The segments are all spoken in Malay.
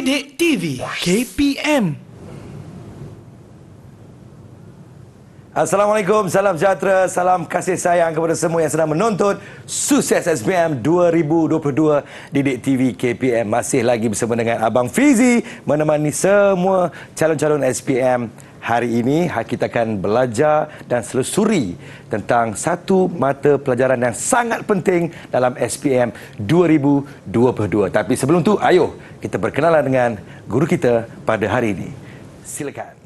Didik TV KPM. Assalamualaikum, salam sejahtera, salam kasih sayang kepada semua yang sedang menonton Sukses SPM 2022 Didik TV KPM. Masih lagi bersama dengan Abang Fizi menemani semua calon-calon SPM. Hari ini kita akan belajar dan selusuri tentang satu mata pelajaran yang sangat penting dalam SPM 2022. Tapi sebelum tu, ayo kita berkenalan dengan guru kita pada hari ini. Silakan.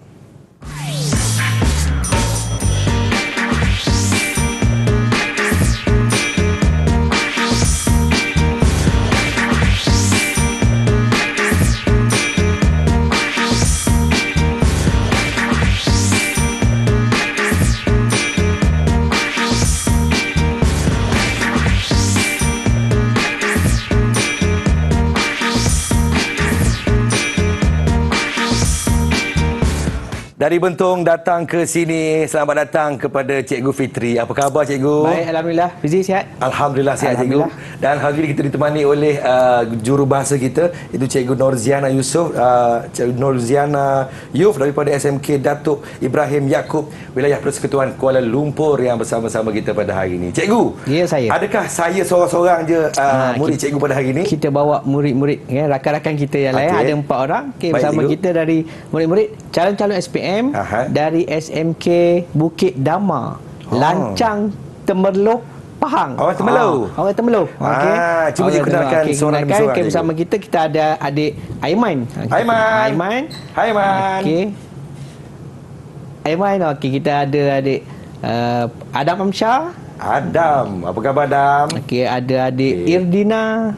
Dari Bentong datang ke sini, selamat datang kepada Cikgu Fitri. Apa khabar Cikgu? Baik, Alhamdulillah. Fizi sihat? Alhamdulillah sihat Cikgu. Dan hari ini kita ditemani oleh jurubahasa kita, itu Cikgu Norziana Yusof, Cikgu Norziana Yuf daripada SMK Datuk Ibrahim Yaakob, Wilayah Persekutuan Kuala Lumpur yang bersama-sama kita pada hari ini. Cikgu, ya, saya. Adakah saya seorang-seorang je murid Cikgu pada hari ini? Kita bawa murid-murid, ya, rakan-rakan kita yang lain. Ada 4 orang. Bersama Cikgu. Kita dari murid-murid calon-calon SPM dari SMK Bukit Dama, Lancang, Temerloh, Pahang. Orang Temerloh. Orang Temerloh. Okey. Cuba Cikgu kenalkan seorang demi seorang. Bersama kita ada adik Aiman. Aiman. Hai Aiman. Okey. Aiman, okey, kita ada adik Adam Amsyar. Adam, apa khabar Adam? Okey, ada adik Irdina.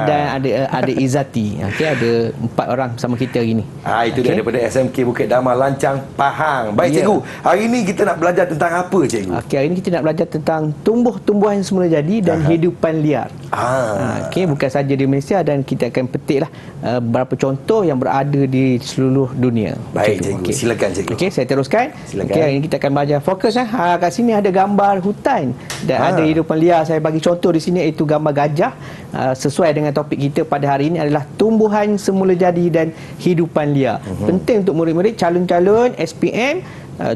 Dan ada Izzati. Okey, ada 4 orang bersama kita hari ni. Itu dia daripada SMK Bukit Dama, Lancang, Pahang. Baik Cikgu, hari ini kita nak belajar tentang apa Cikgu? Okey, hari ini kita nak belajar tentang tumbuh-tumbuhan semula jadi dan hidupan liar. Okey, bukan saja di Malaysia, dan kita akan petiklah beberapa contoh yang berada di seluruh dunia. Baik Cikgu, silakan Cikgu. Okey, saya teruskan. Silakan. Okey, hari ini kita akan belajar fokus. Kat sini ada gambar hutan dan ada hidupan liar. Saya bagi contoh di sini, iaitu gambar gajah. Sesuai dengan topik kita pada hari ini adalah tumbuhan semula jadi dan hidupan liar. Penting untuk murid-murid calon-calon SPM,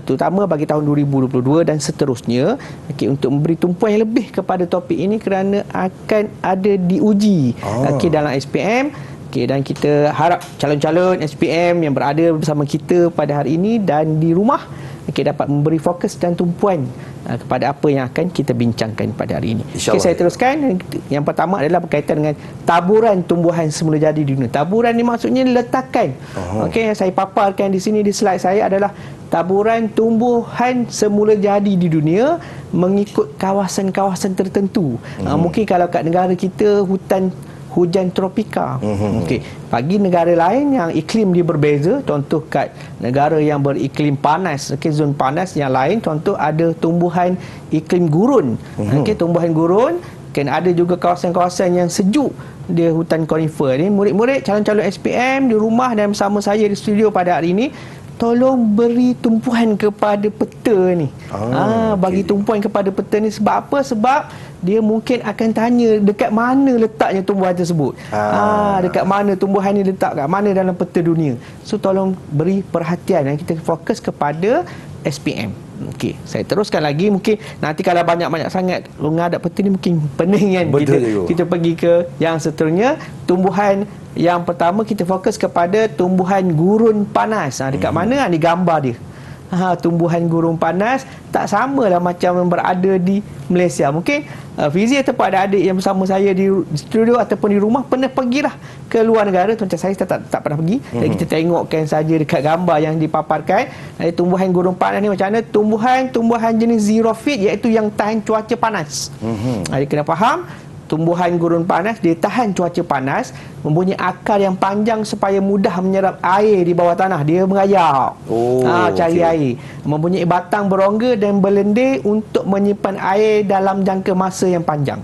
terutama bagi tahun 2022 dan seterusnya, untuk memberi tumpuan yang lebih kepada topik ini kerana akan ada diuji dalam SPM. Dan kita harap calon-calon SPM yang berada bersama kita pada hari ini dan di rumah dapat memberi fokus dan tumpuan kepada apa yang akan kita bincangkan pada hari ini. Saya teruskan. Yang pertama adalah berkaitan dengan taburan tumbuhan semula jadi di dunia. Taburan ni maksudnya letakan. Yang saya paparkan di sini di slide saya adalah taburan tumbuhan semula jadi di dunia mengikut kawasan-kawasan tertentu. Mungkin kalau kat negara kita hujan tropika. Bagi negara lain yang iklim dia berbeza, contoh kat negara yang beriklim panas, zon panas yang lain, contoh ada tumbuhan iklim gurun. Tumbuhan gurun, ada juga kawasan-kawasan yang sejuk, dia hutan konifer. Ni murid-murid calon-calon SPM di rumah dan bersama saya di studio pada hari ini, tolong beri tumpuan kepada peta ni. Bagi tumpuan kepada peta ni. Sebab apa? Sebab dia mungkin akan tanya dekat mana letaknya tumbuhan tersebut. Dekat mana tumbuhan ni letak, kat mana dalam peta dunia. So tolong beri perhatian dan kita fokus kepada SPM. Okey, saya teruskan lagi. Mungkin nanti kalau banyak-banyak sangat menghadap peta ni mungkin pening kan. Kita pergi ke yang seterusnya. Tumbuhan yang pertama kita fokus kepada tumbuhan gurun panas. Dekat mana? Ni gambar dia. Tumbuhan gurun panas tak samalah macam yang berada di Malaysia. Mungkin Fizi ataupun ada adik yang bersama saya di studio ataupun di rumah pernah pergilah ke luar negara. Macam saya tak pernah pergi. Jadi kita tengokkan saja dekat gambar yang dipaparkan. Tumbuhan gurun panas ni macam mana? Tumbuhan jenis xerophyte, iaitu yang tahan cuaca panas. Jadi kena faham, tumbuhan gurun panas dia tahan cuaca panas, mempunyai akar yang panjang supaya mudah menyerap air di bawah tanah. Dia merayap cari air, mempunyai batang berongga dan berlendir untuk menyimpan air dalam jangka masa yang panjang.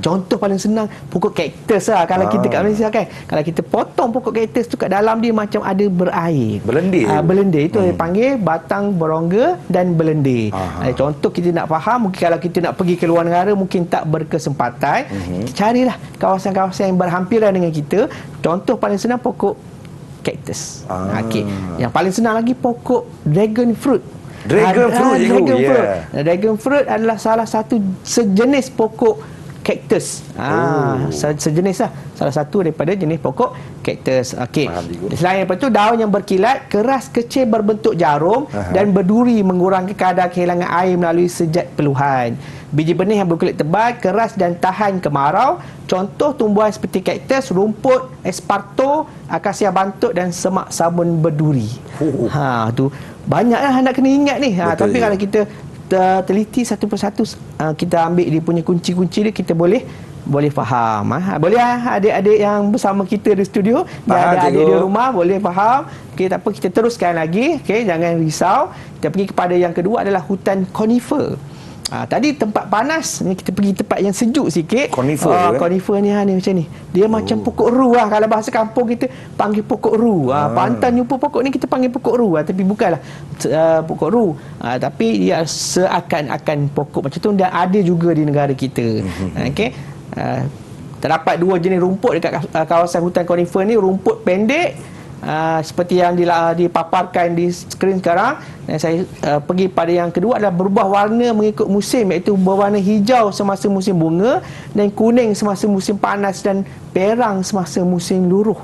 Contoh paling senang pokok kaktus lah kalau kita kat Malaysia kan. Kalau kita potong pokok kaktus tu kat dalam dia macam ada berair. Belendir. Belendir itu dia panggil batang berongga dan belendir. Contoh kita nak faham, mungkin kalau kita nak pergi ke luar negara mungkin tak berkesempatan, carilah kawasan-kawasan yang berhampiran dengan kita. Contoh paling senang pokok kaktus. Okey. Yang paling senang lagi pokok dragon fruit. Dragon fruit adalah salah satu sejenis pokok kaktus. Sejenis lah. Salah satu daripada jenis pokok kaktus. Okey. Selain daripada itu, daun yang berkilat, keras, kecil, berbentuk jarum dan berduri, mengurangkan kadar kehilangan air melalui sejat peluhan. Biji benih yang berkulit tebal, keras dan tahan kemarau. Contoh tumbuhan seperti kaktus, rumput, esparto, akasia bantuk dan semak sabun berduri. Tu banyaklah nak kena ingat ni. Tapi kalau kita teliti satu persatu, kita ambil dia punya kunci-kunci dia, kita boleh faham. Boleh adik-adik yang bersama kita di studio, dan adik-adik di rumah boleh faham. Okey, tak apa, kita teruskan lagi. Okey, jangan risau. Kita pergi kepada yang kedua adalah hutan conifer. Tadi tempat panas ni, kita pergi tempat yang sejuk sikit. Conifer conifer ni macam ni. Dia macam pokok ru lah. Kalau bahasa kampung kita panggil pokok ru. Pantan jumpa pokok ni kita panggil pokok ru. Tapi bukanlah pokok ru. Tapi dia seakan-akan pokok macam tu, dan ada juga di negara kita. Okey. Terdapat dua jenis rumput dekat kawasan hutan conifer ni. Rumput pendek, seperti yang dipaparkan di skrin sekarang. Dan saya pergi pada yang kedua adalah berubah warna mengikut musim, iaitu berwarna hijau semasa musim bunga dan kuning semasa musim panas dan perang semasa musim luruh.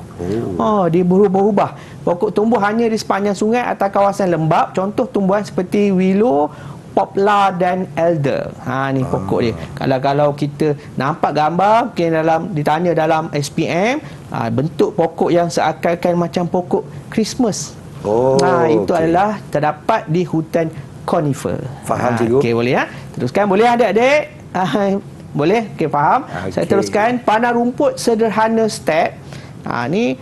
Dia berubah-ubah. Pokok tumbuh hanya di sepanjang sungai atau kawasan lembap. Contoh tumbuhan seperti willow, poplar dan elder. Ni pokok dia. Kalau kita nampak gambar, mungkin ditanya dalam SPM, bentuk pokok yang seakan-akan macam pokok Christmas. Itu adalah terdapat di hutan conifer. Faham, cikgu? Okey, boleh ya. Teruskan boleh adik-adik? Boleh? Okey, faham. Saya teruskan. Padang rumput sederhana step. Ni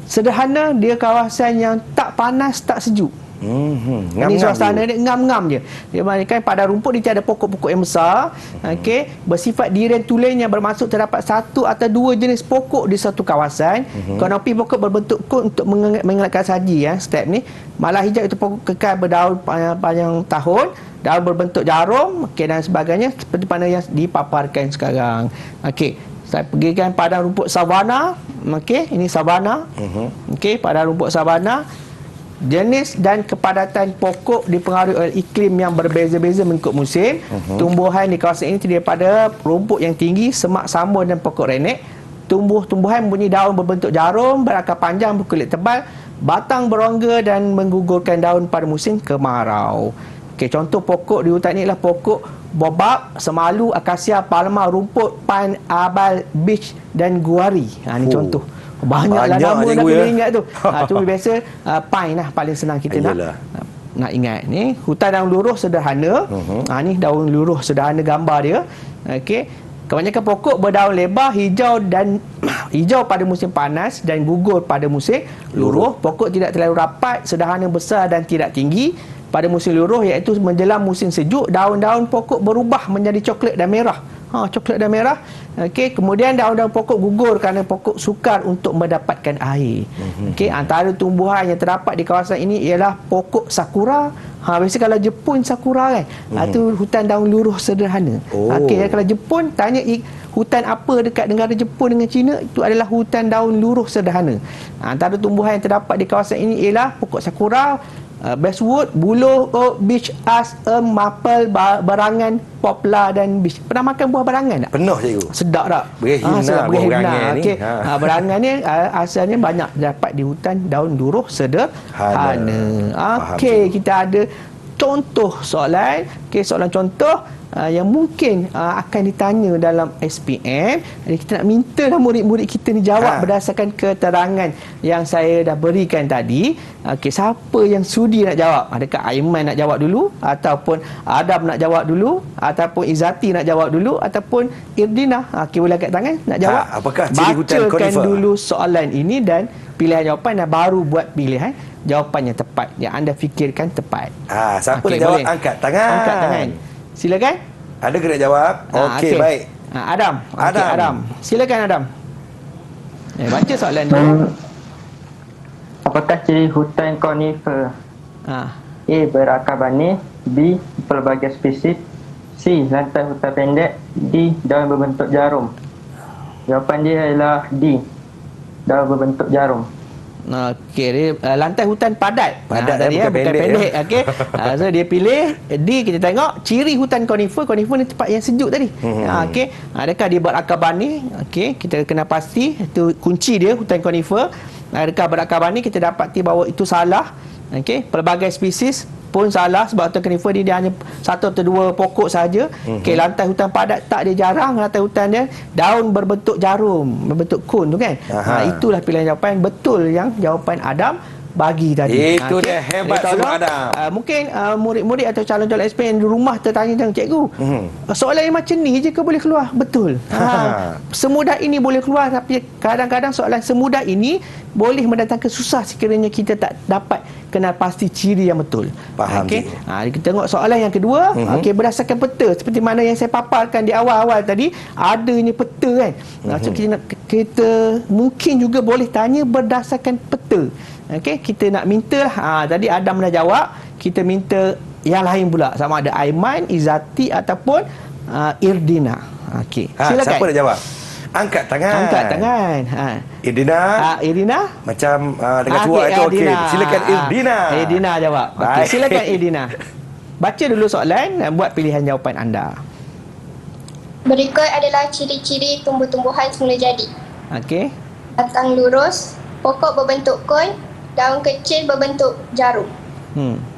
sederhana, dia kawasan yang tak panas, tak sejuk. Ini suasana dia ngam-ngam je. Dia maknanya pada rumput dia tiada pokok-pokok yang besar. Okey, bersifat dirian tulen yang bermaksud terdapat satu atau dua jenis pokok di satu kawasan. Kanopi pokok berbentuk kut untuk mengelakkan saji step ni. Malah hijau itu pokok kekal berdaun panjang tahun, daun berbentuk jarum, dan sebagainya, seperti mana yang dipaparkan sekarang. Okey, saya pergikan padang rumput savana. Okey, ini savana. Okey, padang rumput savana. Jenis dan kepadatan pokok dipengaruhi oleh iklim yang berbeza-beza mengikut musim. Tumbuhan di kawasan ini terdiri daripada rumput yang tinggi, semak sambun dan pokok renek. Tumbuhan mempunyai daun berbentuk jarum, berakar panjang, berkulit tebal, batang berongga dan menggugurkan daun pada musim kemarau. Okey, contoh pokok di hutan ini adalah pokok bobab, semalu, akasia, palma, rumput, pan, abal, beech dan guari. Ini contoh. Banyaklah nama dah kena ingat tu. Cuma biasa pine lah paling senang kita nak ingat. Ni hutan daun luruh sederhana. Ni daun luruh sederhana gambar dia. Okey. Kebanyakan pokok berdaun lebar, hijau pada musim panas dan gugur pada musim luruh. Pokok tidak terlalu rapat, sederhana, besar dan tidak tinggi. Pada musim luruh, iaitu menjelang musim sejuk, daun-daun pokok berubah menjadi coklat dan merah. Coklat dan merah. Okey, kemudian daun-daun pokok gugur kerana pokok sukar untuk mendapatkan air. Okey, antara tumbuhan yang terdapat di kawasan ini ialah pokok sakura. Biasa kalau Jepun sakura kan. Itu hutan daun luruh sederhana. Okey, kalau Jepun tanya hutan apa dekat negara Jepun dengan China, itu adalah hutan daun luruh sederhana. Antara tumbuhan yang terdapat di kawasan ini ialah pokok sakura, basswood, buluh, oak, beech, as, maple, berangan, poplar dan beech. Pernah makan buah berangan tak? Penuh, cikgu. Sedap tak? Sedap buah berangan ni. Berangan ni asalnya banyak dapat di hutan daun luruh sederhana. Okey, kita ada contoh soalan. Okey, soalan contoh yang mungkin akan ditanya dalam SPM. Jadi kita nak mintalah murid-murid kita ni jawab berdasarkan keterangan yang saya dah berikan tadi. Okey, siapa yang sudi nak jawab? Adakah Aiman nak jawab dulu, ataupun Adam nak jawab dulu, ataupun Izati nak jawab dulu, ataupun Irdina? Okey, boleh angkat tangan nak jawab. Apakah ciri hutan conifer? Bacakan dulu soalan ini dan pilihan jawapan, dan baru buat pilihan jawapan yang tepat yang anda fikirkan tepat. Siapa nak jawab? Angkat tangan. Angkat tangan. Silakan. Ada ke nak jawab? Okey, baik. Adam. Okey, Adam. Adam. Silakan Adam. Baca soalan tu. Apakah ciri hutan konifer? Ha. A. Berakar banis. B. Pelbagai spesies. C. Lantai hutan pendek. D. Daun berbentuk jarum. Jawapan dia adalah D. Daun berbentuk jarum. Okey, dia lantai hutan padat. Padat, tadi bukan bukan pendek, pendek. Okey. So dia pilih D. Kita tengok ciri hutan konifer. Konifer ni tempat yang sejuk tadi. Okey. Adakah dia berakar banis? Okey, kita kena pasti itu kunci dia hutan konifer. Adakah berakar banis? Kita dapati bahawa itu salah. Okey, pelbagai spesies pun salah sebab hutan konifer dia hanya satu atau dua pokok saja. Okey, lantai hutan padat tak, dia jarang lantai hutan dia. Daun berbentuk jarum, berbentuk kon tu kan. Itulah pilihan jawapan betul yang jawapan Adam bagi tadi. Itu dia, hebat semua Adam. Mungkin murid-murid atau calon-calon SPM di rumah tertanya tentang cikgu. Soalan yang macam ni je ke boleh keluar? Betul. Semudah ini boleh keluar, tapi kadang-kadang soalan semudah ini boleh mendatangkan susah sekiranya kita tak dapat kenal pasti ciri yang betul. Faham. Okey. Kita tengok soalan yang kedua. Okey, berdasarkan peta seperti mana yang saya paparkan di awal-awal tadi, adanya peta kan. So kita mungkin juga boleh tanya berdasarkan peta. Okey, kita nak minta tadi Adam dah jawab, kita minta yang lain pula, sama ada Aiman, Izzati ataupun Irdina. Okey, silakan. Siapa nak jawab? Angkat tangan. Angkat tangan. Irdina. Irdina Macam dengan cuak itu okey. Silakan Irdina. Irdina jawab. Okey, silakan Irdina. Baca dulu soalan dan buat pilihan jawapan anda. Berikut adalah ciri-ciri tumbuh-tumbuhan semula jadi. Okey. Batang lurus, pokok berbentuk kon, daun kecil berbentuk jarum.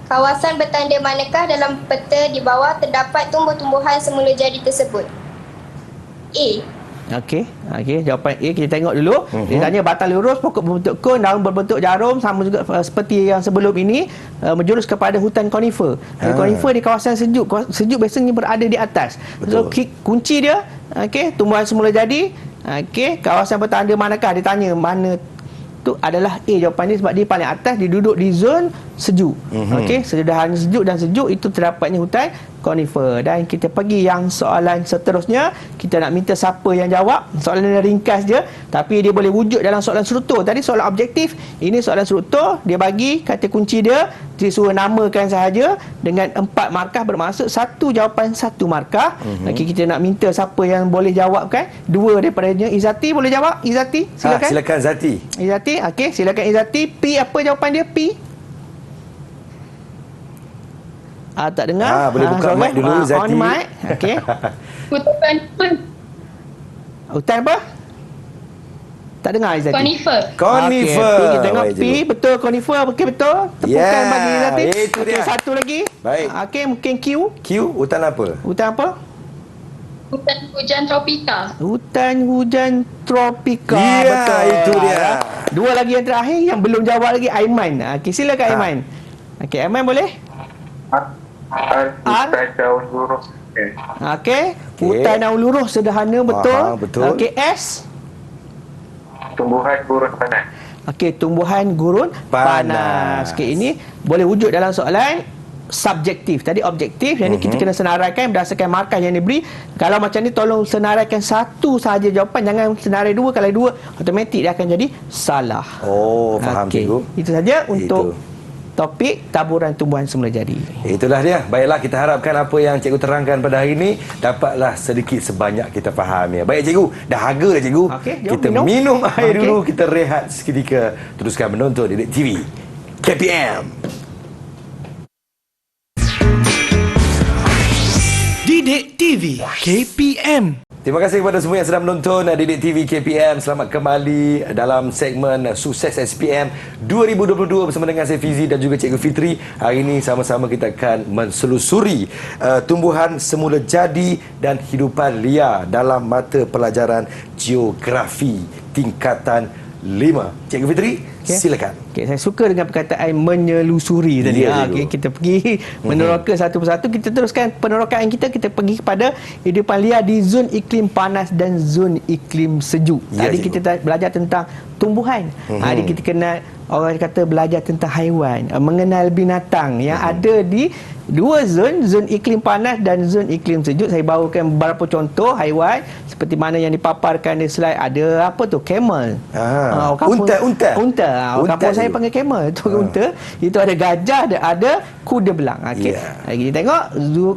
Kawasan bertanda manakah dalam peta di bawah terdapat tumbuh-tumbuhan semula jadi tersebut? A. Okey, jawapan A kita tengok dulu. Dia tanya batang lurus, pokok berbentuk kon, daun berbentuk jarum, sama juga seperti yang sebelum ini, menjurus kepada hutan konifer. Konifer di kawasan sejuk. Sejuk biasanya berada di atas. Betul. So kunci dia, tumbuhan semula jadi. Kawasan bertanda manakah? Dia tanya mana tu adalah A jawapan dia sebab dia paling atas, dia duduk di zon sejuk. Sederhana sejuk dan sejuk itu terdapatnya hutan konifer. Dan kita pergi yang soalan seterusnya. Kita nak minta siapa yang jawab. Soalan dia ringkas je, tapi dia boleh wujud dalam soalan struktur. Tadi soalan objektif, ini soalan struktur. Dia bagi kata kunci dia suruh namakan sahaja dengan 4 markah, bermaksud satu jawapan satu markah. Kita nak minta siapa yang boleh jawabkan. 2 daripadanya. Izzati boleh jawab? Izzati, silakan. Silakan Zati. Izzati, okey, silakan Izzati. P, apa jawapan dia? P? Tak dengar. Boleh buka mic dulu Zati. On mic. Okey. Hutan apa? Tak dengar Izzati. Konifer. Konifer. Okey, kita tengok P, betul konifer. Okey, betul. Tepukan bagi Izzati. Itu dia. Satu lagi. Baik. Okey, mungkin Q. Q, hutan apa? Hutan apa? Hutan hujan tropika. Hutan hujan tropika. Ya, Betul. itu dia. 2 lagi yang terakhir yang belum jawab lagi, Aiman. Okey, silakan Aiman. Okey, Aiman boleh? Hutan daun luruh. Okey. Hutan daun luruh sederhana, betul. Betul. Okey, S. Tumbuhan gurun panas. Okey, tumbuhan gurun panas. Okey, ini boleh wujud dalam soalan subjektif. Tadi objektif, yang ni kita kena senaraikan berdasarkan markah yang diberi. Kalau macam ni tolong senaraikan satu sahaja jawapan, jangan senarai 2. Kalau 2 automatik dia akan jadi salah. Faham Okey, cikgu. itu saja untuk topik taburan tumbuhan semula jadi. Itulah dia. Baiklah, kita harapkan apa yang cikgu terangkan pada hari ini dapatlah sedikit sebanyak kita faham ya. Baik cikgu, dah harga dah cikgu. Okey, jom kita minum air dulu, kita rehat seketika. Teruskan menonton Didik TV KPM. Didik TV KPM. Terima kasih kepada semua yang sedang menonton Didik TV KPM. Selamat kembali dalam segmen Sukses SPM 2022 bersama dengan saya Fizi dan juga Cikgu Fitri. Hari ini sama-sama kita akan menselusuri tumbuhan semula jadi dan hidupan liar dalam mata pelajaran Geografi tingkatan 5. Cikgu Fitri, silakan. Okay, saya suka dengan perkataan menyelusuri tadi. Kita pergi meneroka satu persatu. Kita teruskan penerokaan kita. Kita pergi kepada hidupan liar di zon iklim panas dan zon iklim sejuk. Tadi kita belajar tentang tumbuhan. Jadi kita kena orang kata belajar tentang haiwan, mengenal binatang yang ada di dua zon iklim panas dan zon iklim sejuk. Saya bawakan beberapa contoh haiwan seperti mana yang dipaparkan di slide. Ada apa tu? Camel. Unta. Kampung saya panggil camel. Itu unta. Itu ada gajah, ada kuda belang. Okey. Kita tengok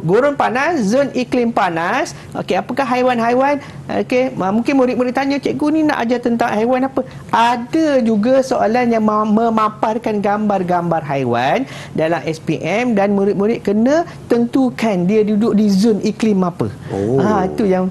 gurun panas, zon iklim panas. Okey, apakah haiwan-haiwan? Okey, mungkin murid-murid tanya, cikgu ni nak ajar tentang haiwan apa? Ada juga soalan yang memaparkan gambar-gambar haiwan dalam SPM dan murid-murid kena tentukan dia duduk di zon iklim apa. Itu yang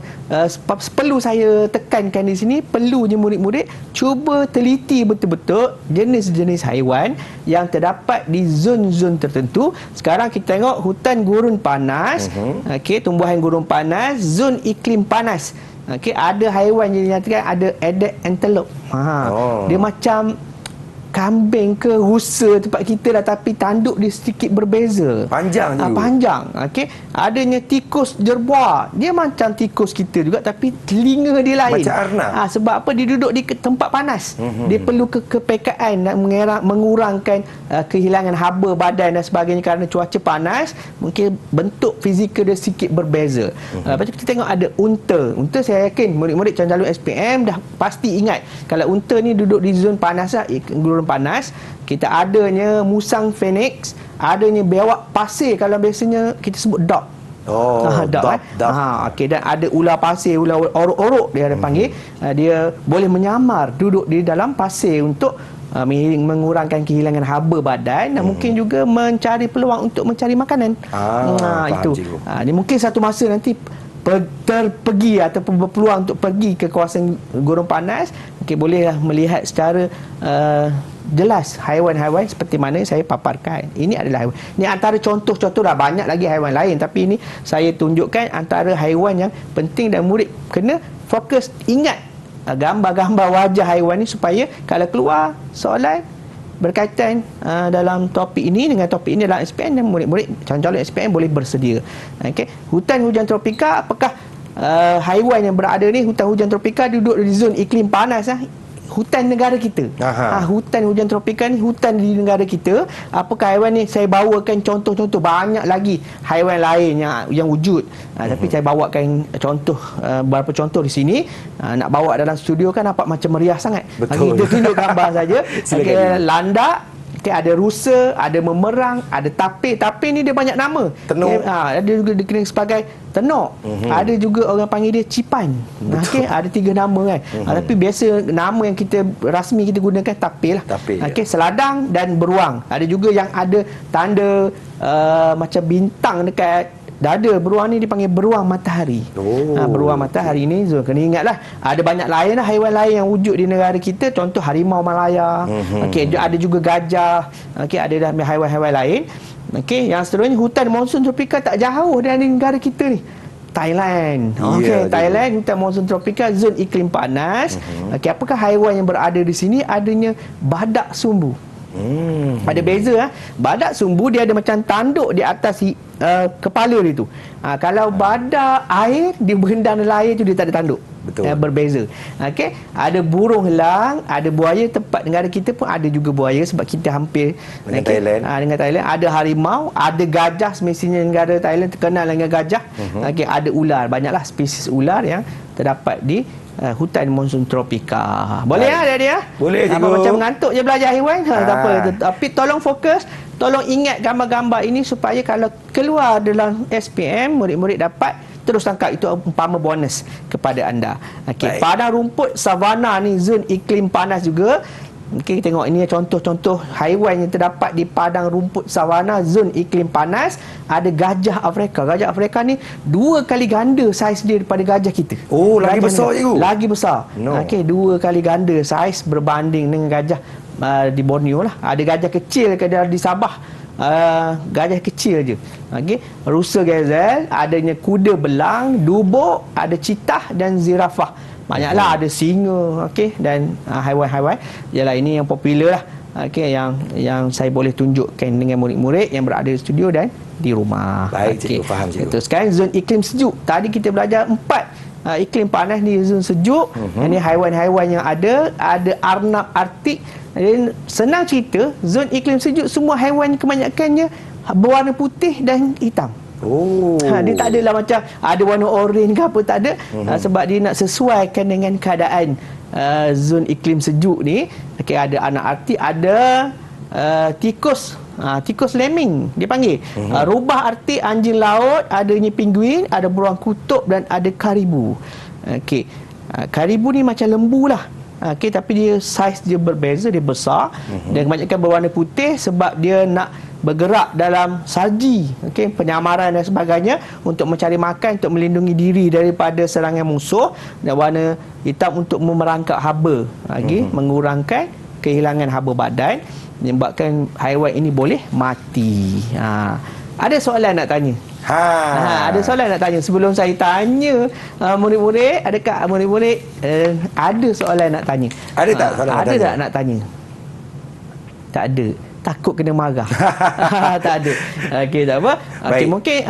perlu saya tekankan di sini. Perlunya murid-murid cuba teliti betul-betul jenis-jenis haiwan yang terdapat di zon-zon tertentu. Sekarang kita tengok hutan gurun panas, okey, tumbuhan gurun panas, zon iklim panas. Okey, ada haiwan yang dinyatakan ada adult antelope. Dia macam kambing ke rusa tempat kita lah, tapi tanduk dia sedikit berbeza. Panjang juga. Panjang. Okey. Adanya tikus jerboa. Dia macam tikus kita juga, tapi telinga dia lain. Macam arnab. Sebab apa? Dia duduk di tempat panas. Dia perlu kepekaan dan mengurangkan kehilangan haba badan dan sebagainya kerana cuaca panas. Mungkin bentuk fizikal dia sedikit berbeza. Lepas tu kita tengok ada unta. Unta saya yakin murid-murid calon SPM dah pasti ingat. Kalau unta ni duduk di zon panas lah, panas, kita adanya musang phoenix, adanya biawak pasir, kalau biasanya kita sebut dog. Dog. Okey, dan ada ular pasir, ular orok-orok dia ada panggil. Dia boleh menyamar duduk di dalam pasir untuk mengurangkan kehilangan haba badan dan mungkin juga mencari peluang untuk mencari makanan. Itu. Ini mungkin satu masa nanti terpergi ataupun berpeluang untuk pergi ke kawasan gurun panas, bolehlah melihat secara jelas haiwan-haiwan seperti mana saya paparkan. Ini adalah haiwan. Ini antara contoh-contoh, dah banyak lagi haiwan lain, tapi ini saya tunjukkan antara haiwan yang penting dan murid kena fokus ingat gambar-gambar wajah haiwan ni supaya kalau keluar soalan berkaitan dalam topik ini dengan topik ini dalam SPM, dan murid-murid calon-calon SPM boleh bersedia. Okey, hutan hujan tropika, apakah haiwan yang berada ni hutan hujan tropika duduk di zon iklim panas hutan negara kita. Hutan hujan tropika ni hutan di negara kita. Apakah haiwan ni? Saya bawakan contoh-contoh, banyak lagi haiwan lain yang wujud. Tapi saya bawakan contoh, beberapa contoh di sini. Nak bawa dalam studio kan nampak macam meriah sangat. Betul. Kita tunjuk gambar saja. Landak. Ada rusa, ada memerang, ada tapir. Tapir ni dia banyak nama. Tenuk. Ada juga dikenal sebagai tenok. Ada juga orang panggil dia cipan. Ada 3 nama kan. Tapi biasa nama yang kita rasmi kita gunakan tapir lah. Seladang dan beruang. Ada juga yang ada tanda macam bintang dekat dada. Beruang ni dipanggil beruang matahari. Beruang matahari ni kena ingatlah. Ada banyak lain lah, haiwan lain yang wujud di negara kita. Contoh harimau Malaya. Ada juga gajah. Ada dah haiwan-haiwan lain. Yang seterusnya hutan monsun tropika tak jauh dari negara kita ni. Thailand. Thailand, hutan monsun tropika, zon iklim panas. Apakah haiwan yang berada di sini? Adanya badak sumbu. Ada beza. Badak sumbu dia ada macam tanduk di atas kepala dia tu. Kalau badak air, dia berendam dalam air tu, dia tak ada tanduk. Betul. Berbeza. Ada burung helang, ada buaya. Tempat negara kita pun ada juga buaya sebab kita hampir dengan Thailand. Dengan Thailand ada harimau, ada gajah. Semestinya negara Thailand terkenal dengan gajah. Ada ular, banyaklah spesies ular yang terdapat di hutan monsun tropika. Boleh dia? Boleh cikgu. Macam mengantuk je belajar haiwan. Tak apa. Tapi tolong fokus, tolong ingat gambar-gambar ini supaya kalau keluar dalam SPM, murid-murid dapat terus tangkap. Itu umpama bonus kepada anda. Padang rumput savana ni zon iklim panas juga. Kita tengok ini contoh-contoh haiwan yang terdapat di padang rumput savana zon iklim panas. Ada gajah Afrika. Gajah Afrika ni 2 kali ganda saiz dia daripada gajah kita. Lagi besar cikgu. Lagi besar. 2 kali ganda saiz berbanding dengan gajah di Borneo lah. Ada gajah kecil di Sabah. Gajah kecil je. Rusa gazelle, adanya kuda belang, dubuk, ada citah dan zirafah. Banyaklah, ada singa, dan haiwan-haiwan. Yalah, ini yang popular lah. Yang saya boleh tunjukkan dengan murid-murid yang berada di studio dan di rumah. Baik, cikgu, faham cikgu. Sekarang zon iklim sejuk. Tadi kita belajar 4 iklim panas ni zon sejuk. Ini haiwan-haiwan yang ada arnab Arktik, Dan senang cerita, zon iklim sejuk semua haiwan kebanyakannya berwarna putih dan hitam. Dia tak adalah macam ada warna oren ke apa, tak ada. Sebab dia nak sesuaikan dengan keadaan zon iklim sejuk ni. Okay, ada anak arti, ada tikus, tikus lemming dia panggil. Rubah arti anjing laut, adanya penguin, ada beruang kutub dan ada karibu. Okey. Karibu ni macam lembu lah. Okey, tapi dia saiz dia berbeza, dia besar dan kebanyakan berwarna putih sebab dia nak bergerak dalam salji, okey, penyamaran dan sebagainya untuk mencari makan, untuk melindungi diri daripada serangan musuh, dan warna hitam untuk memerangkap haba, okey, mengurangkan kehilangan haba badan, menyebabkan haiwan ini boleh mati. Ada soalan nak tanya? Ada soalan nak tanya sebelum saya tanya murid-murid. Adakah murid-murid ada soalan nak tanya? Ada tak soalan nak tanya? Ada tak nak tanya? Tak ada. Takut kena marah. Tak ada. Okey, tak apa. Okey, mungkin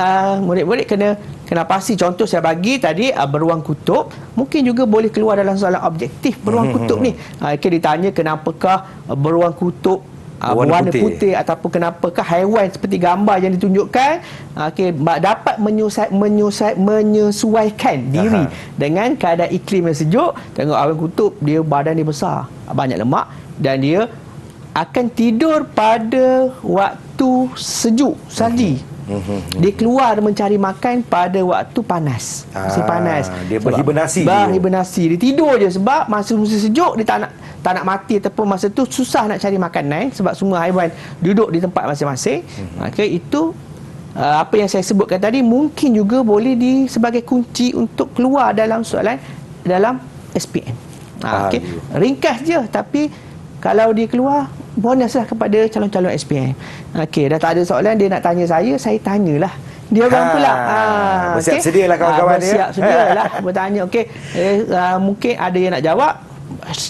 murid-murid kena pasti. Contoh saya bagi tadi beruang kutub, mungkin juga boleh keluar dalam soalan objektif beruang kutub ni. Okey, ditanya kenapakah beruang kutub berwarna putih ataupun kenapakah haiwan seperti gambar yang ditunjukkan dapat menyesuaikan diri dengan keadaan iklim yang sejuk. Tengok awan kutub, dia badan dia besar, banyak lemak, dan dia akan tidur pada waktu sejuk, salji. Dia keluar mencari makan pada waktu panas, musim panas. Dia berhibernasi. Dia tidur je sebab masa musim sejuk dia tak nak mati, ataupun masa tu susah nak cari makanan sebab semua haiwan duduk di tempat masing-masing. Itu apa yang saya sebutkan tadi mungkin juga boleh sebagai kunci untuk keluar dalam soalan dalam SPM. Ringkas je, tapi kalau dia keluar, bonuslah kepada calon-calon SPM. Okey, dah tak ada soalan, dia nak tanya saya tanyalah. Dia orang pula bersiap sedialah kawan-kawan dia. Bersiap sedialah bertanya. Okey, mungkin ada yang nak jawab.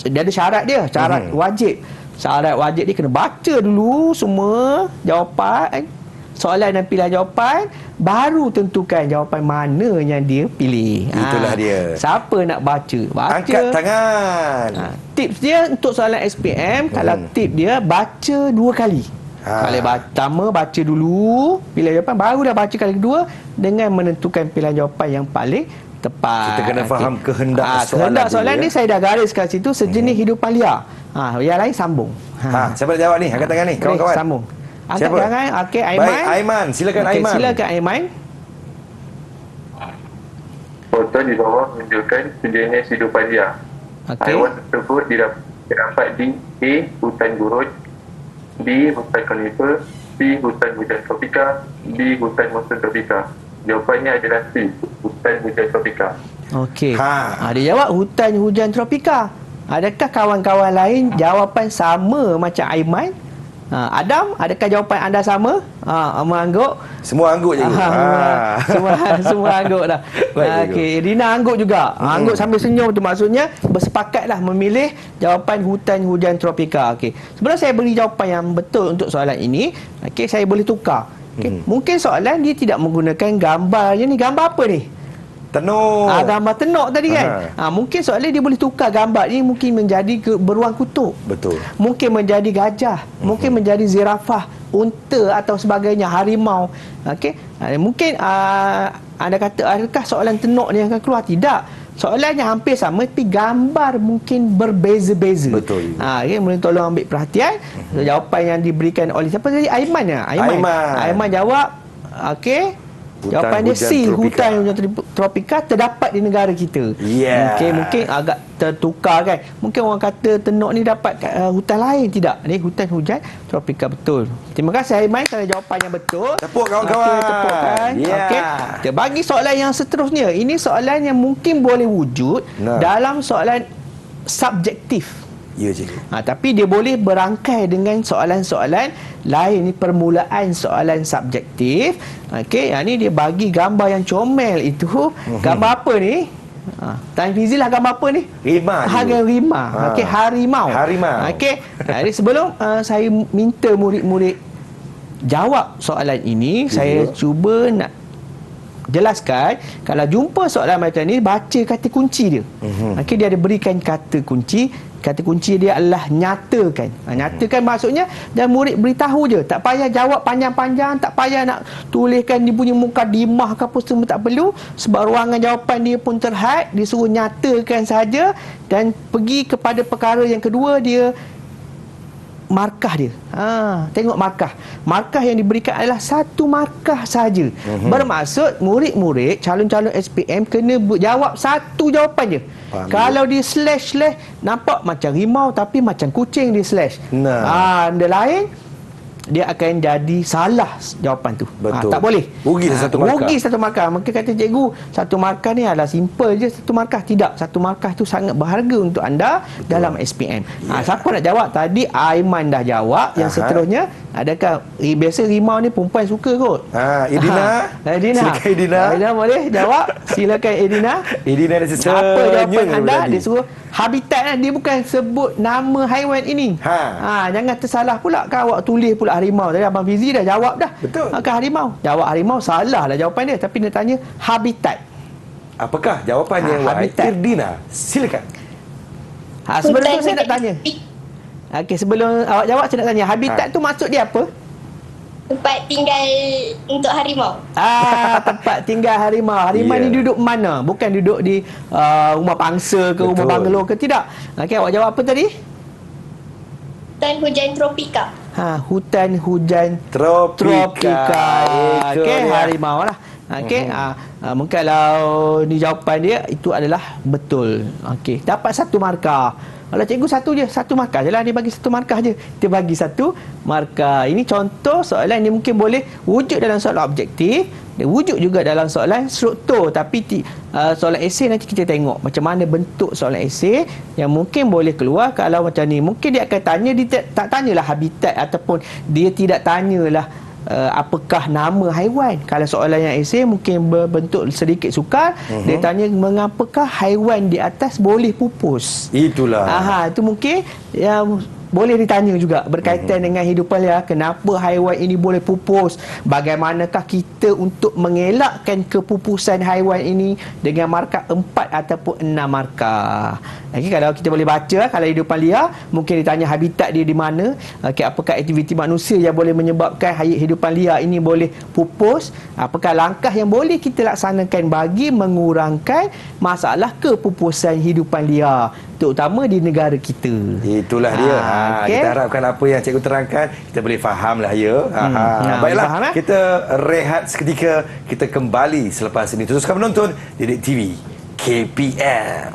Dia ada syarat dia, syarat wajib. Syarat wajib dia kena baca dulu semua jawapan, soalan dan pilihan jawapan, baru tentukan jawapan mana yang dia pilih. Itulah dia. Siapa nak baca? Angkat tangan. Tips dia untuk soalan SPM, kalau tip dia baca 2 kali. Kali pertama baca dulu pilihan jawapan, baru dah baca kali kedua dengan menentukan pilihan jawapan yang paling tepat. Kita kena faham kehendak soalan. Kehendak soalan ni saya dah garis kat situ, sejenis hidupan liar. Yang lain sambung. Siapa nak jawab ni? Angkat tangan ni, kawan-kawan. Sambung. Angkat tangan. Okey, Aiman. Baik, Aiman. Silakan Aiman. Silakan Aiman. Foto di bawah menunjukkan sejenis hidupan liar. Haiwan tersebut terdapat di A. Hutan gurun, B. Hutan konifer, C. Hutan hujan tropika, D. Hutan monsun tropika. Jawapannya adalah C. Hutan hujan tropika. Okey. Dia jawab hutan hujan tropika. Adakah kawan-kawan lain jawapan sama macam Aiman? Adam, adakah jawapan anda sama? Mengangguk? Semua angguk je. Semua angguk dah. Okey, Rina angguk juga. Angguk sambil senyum tu, maksudnya bersepakatlah memilih jawapan hutan hujan tropika. Okey. Sebelum saya beri jawapan yang betul untuk soalan ini, okey, saya boleh tukar. Okay. Mungkin soalan dia tidak menggunakan gambar. Yang ni gambar apa ni? Tenuk. Gambar tenuk tadi kan. Mungkin soalan dia boleh tukar gambar ni, mungkin menjadi beruang kutub. Betul. Mungkin menjadi gajah, mungkin menjadi zirafah, unta atau sebagainya, harimau. Okey. Mungkin anda kata adakah soalan tenuk ni akan keluar? Tidak. Soalannya hampir sama, tapi gambar mungkin berbeza-beza. Betul. Okay, boleh tolong ambil perhatian. Jawapan yang diberikan oleh siapa tadi? Aiman ya? Aiman jawab. Okey. Jawapan dia C, hutan hujan tropika terdapat di negara kita. Okay, mungkin agak tertukar kan. Mungkin orang kata tenuk ni dapat hutan lain. Tidak, ni hutan hujan tropika, betul. Terima kasih Aiman kerana jawapan yang betul. Tepuk kawan-kawan. Okay, tepuk kan. Okay. Kita bagi soalan yang seterusnya. Ini soalan yang mungkin boleh wujud dalam soalan subjektif. Ya, cikgu. Tapi dia boleh berangkai dengan soalan-soalan lain. Ini permulaan soalan subjektif. Okey, yang ni dia bagi gambar yang comel itu. Gambar apa ni? Tan Fizi lah, gambar apa ni? Rimau. Okey, harimau. Okey. Jadi sebelum saya minta murid-murid jawab soalan ini, saya cuba nak jelaskan, kalau jumpa soalan macam ni, baca kata kunci dia. Okey, dia ada berikan kata kunci. Kata kunci dia adalah nyatakan. Nyatakan maksudnya dan murid beritahu je, tak payah jawab panjang-panjang, tak payah nak tuliskan dia punya mukadimah ke apa semua, tak perlu, sebab ruangan jawapan dia pun terhad. Dia suruh nyatakan saja dan pergi kepada perkara yang kedua, dia markah dia. Tengok markah. Markah yang diberikan adalah 1 markah saja. Bermaksud murid-murid calon-calon SPM kena jawab 1 jawapan je. Kalau dia slash, nampak macam rimau tapi macam kucing dia slash. Benda lain dia akan jadi salah jawapan tu. Betul. Tak boleh. Rugi satu markah. Rugi 1 markah. Maka kata cikgu, 1 markah ni adalah simple je 1 markah. Tidak. 1 markah tu sangat berharga untuk anda dalam SPM. Siapa nak jawab? Tadi Aiman dah jawab. Yang seterusnya, adakah biasa rimau ni perempuan suka kot? Edina. Silakan Edina. Edina boleh jawab. Silakan Edina. Edina dah sesuai. Apa jawapan anda? Dia suruh habitat. Dia bukan sebut nama haiwan ini. Jangan tersalah pula. Kan awak tulis pula harimau. Tadi Abang Fizi dah jawab dah. Betul. Kan harimau. Jawab harimau, salah lah jawapan dia. Tapi dia tanya habitat. Apakah jawapannya? Habitat. Edina, silakan. Sebelum tu saya nak tanya. Okey, sebelum awak jawab saya nak tanya, habitat tu maksud dia apa? Tempat tinggal untuk harimau. Tempat tinggal harimau. Harimau ni duduk mana? Bukan duduk di rumah pangsa ke rumah banglo ke, tidak. Okey, awak jawab apa tadi? Hutan hujan tropika. Hutan hujan Tropika. Okey, harimau lah. Okey, mungkin kalau ni jawapan dia itu adalah betul. Okey, dapat 1 markah. Kalau cikgu 1 je, 1 markah je lah. Dia bagi 1 markah je. Dia bagi 1 markah. Ini contoh soalan yang mungkin boleh wujud dalam soalan objektif. Dia wujud juga dalam soalan struktur. Tapi soalan esei nanti kita tengok macam mana bentuk soalan esei yang mungkin boleh keluar kalau macam ni. Mungkin dia akan tanya, dia tak tanyalah habitat ataupun dia tidak tanyalah apakah nama haiwan. Kalau soalan yang esei mungkin berbentuk sedikit sukar. Dia tanya mengapakah haiwan di atas boleh pupus. Itulah. Itu mungkin yang boleh ditanya juga berkaitan dengan hidupan liar. Kenapa haiwan ini boleh pupus? Bagaimanakah kita untuk mengelakkan kepupusan haiwan ini dengan markah 4 ataupun 6 markah. Okay, kalau kita boleh baca, kalau hidupan liar mungkin ditanya habitat dia di mana. Okay, apakah aktiviti manusia yang boleh menyebabkan hidupan liar ini boleh pupus? Apakah langkah yang boleh kita laksanakan bagi mengurangkan masalah kepupusan hidupan liar, terutama di negara kita. Itulah dia. Okay. Kita harapkan apa yang cikgu terangkan kita boleh fahamlah ya. Baiklah, faham, kita rehat seketika. Kita kembali selepas ini. Teruskan menonton Didik TV KPM.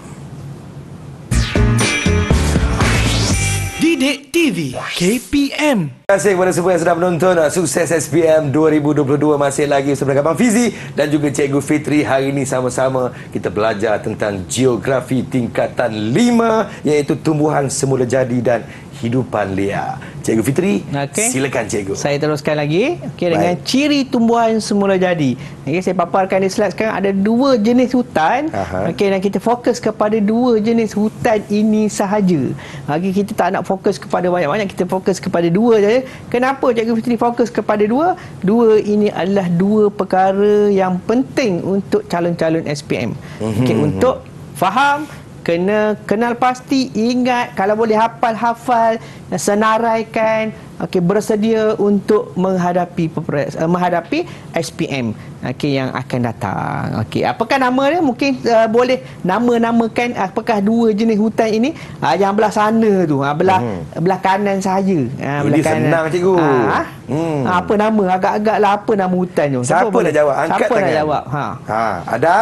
Didik TV KPM. Terima kasih kepada semua yang sedang menonton Sukses SPM 2022. Masih lagi bersama dengan Abang Fizi dan juga Cikgu Fitri. Hari ini sama-sama kita belajar tentang geografi tingkatan 5, iaitu tumbuhan semula jadi dan hidupan liar. Cikgu Fitri, silakan cikgu. Saya teruskan lagi dengan ciri tumbuhan semula jadi. Saya paparkan di slide sekarang ada 2 jenis hutan. Dan kita fokus kepada 2 jenis hutan ini sahaja. Kita tak nak fokus kepada banyak-banyak, kita fokus kepada 2 saja. Kenapa Cikgu Fitri fokus kepada 2? 2 ini adalah 2 perkara yang penting untuk calon-calon SPM. Untuk faham, kena kenal pasti, ingat, kalau boleh hafal, senaraikan, bersedia untuk menghadapi SPM yang akan datang. Apakah nama dia? Mungkin boleh nama-namakan apakah 2 jenis hutan ini. Yang belah sana tu, belah kanan saya. Ini senang cikgu. Apa nama? Agak-agak lah apa nama hutan tu? Siapa nak jawab? Angkat siapa tangan. Nak jawab?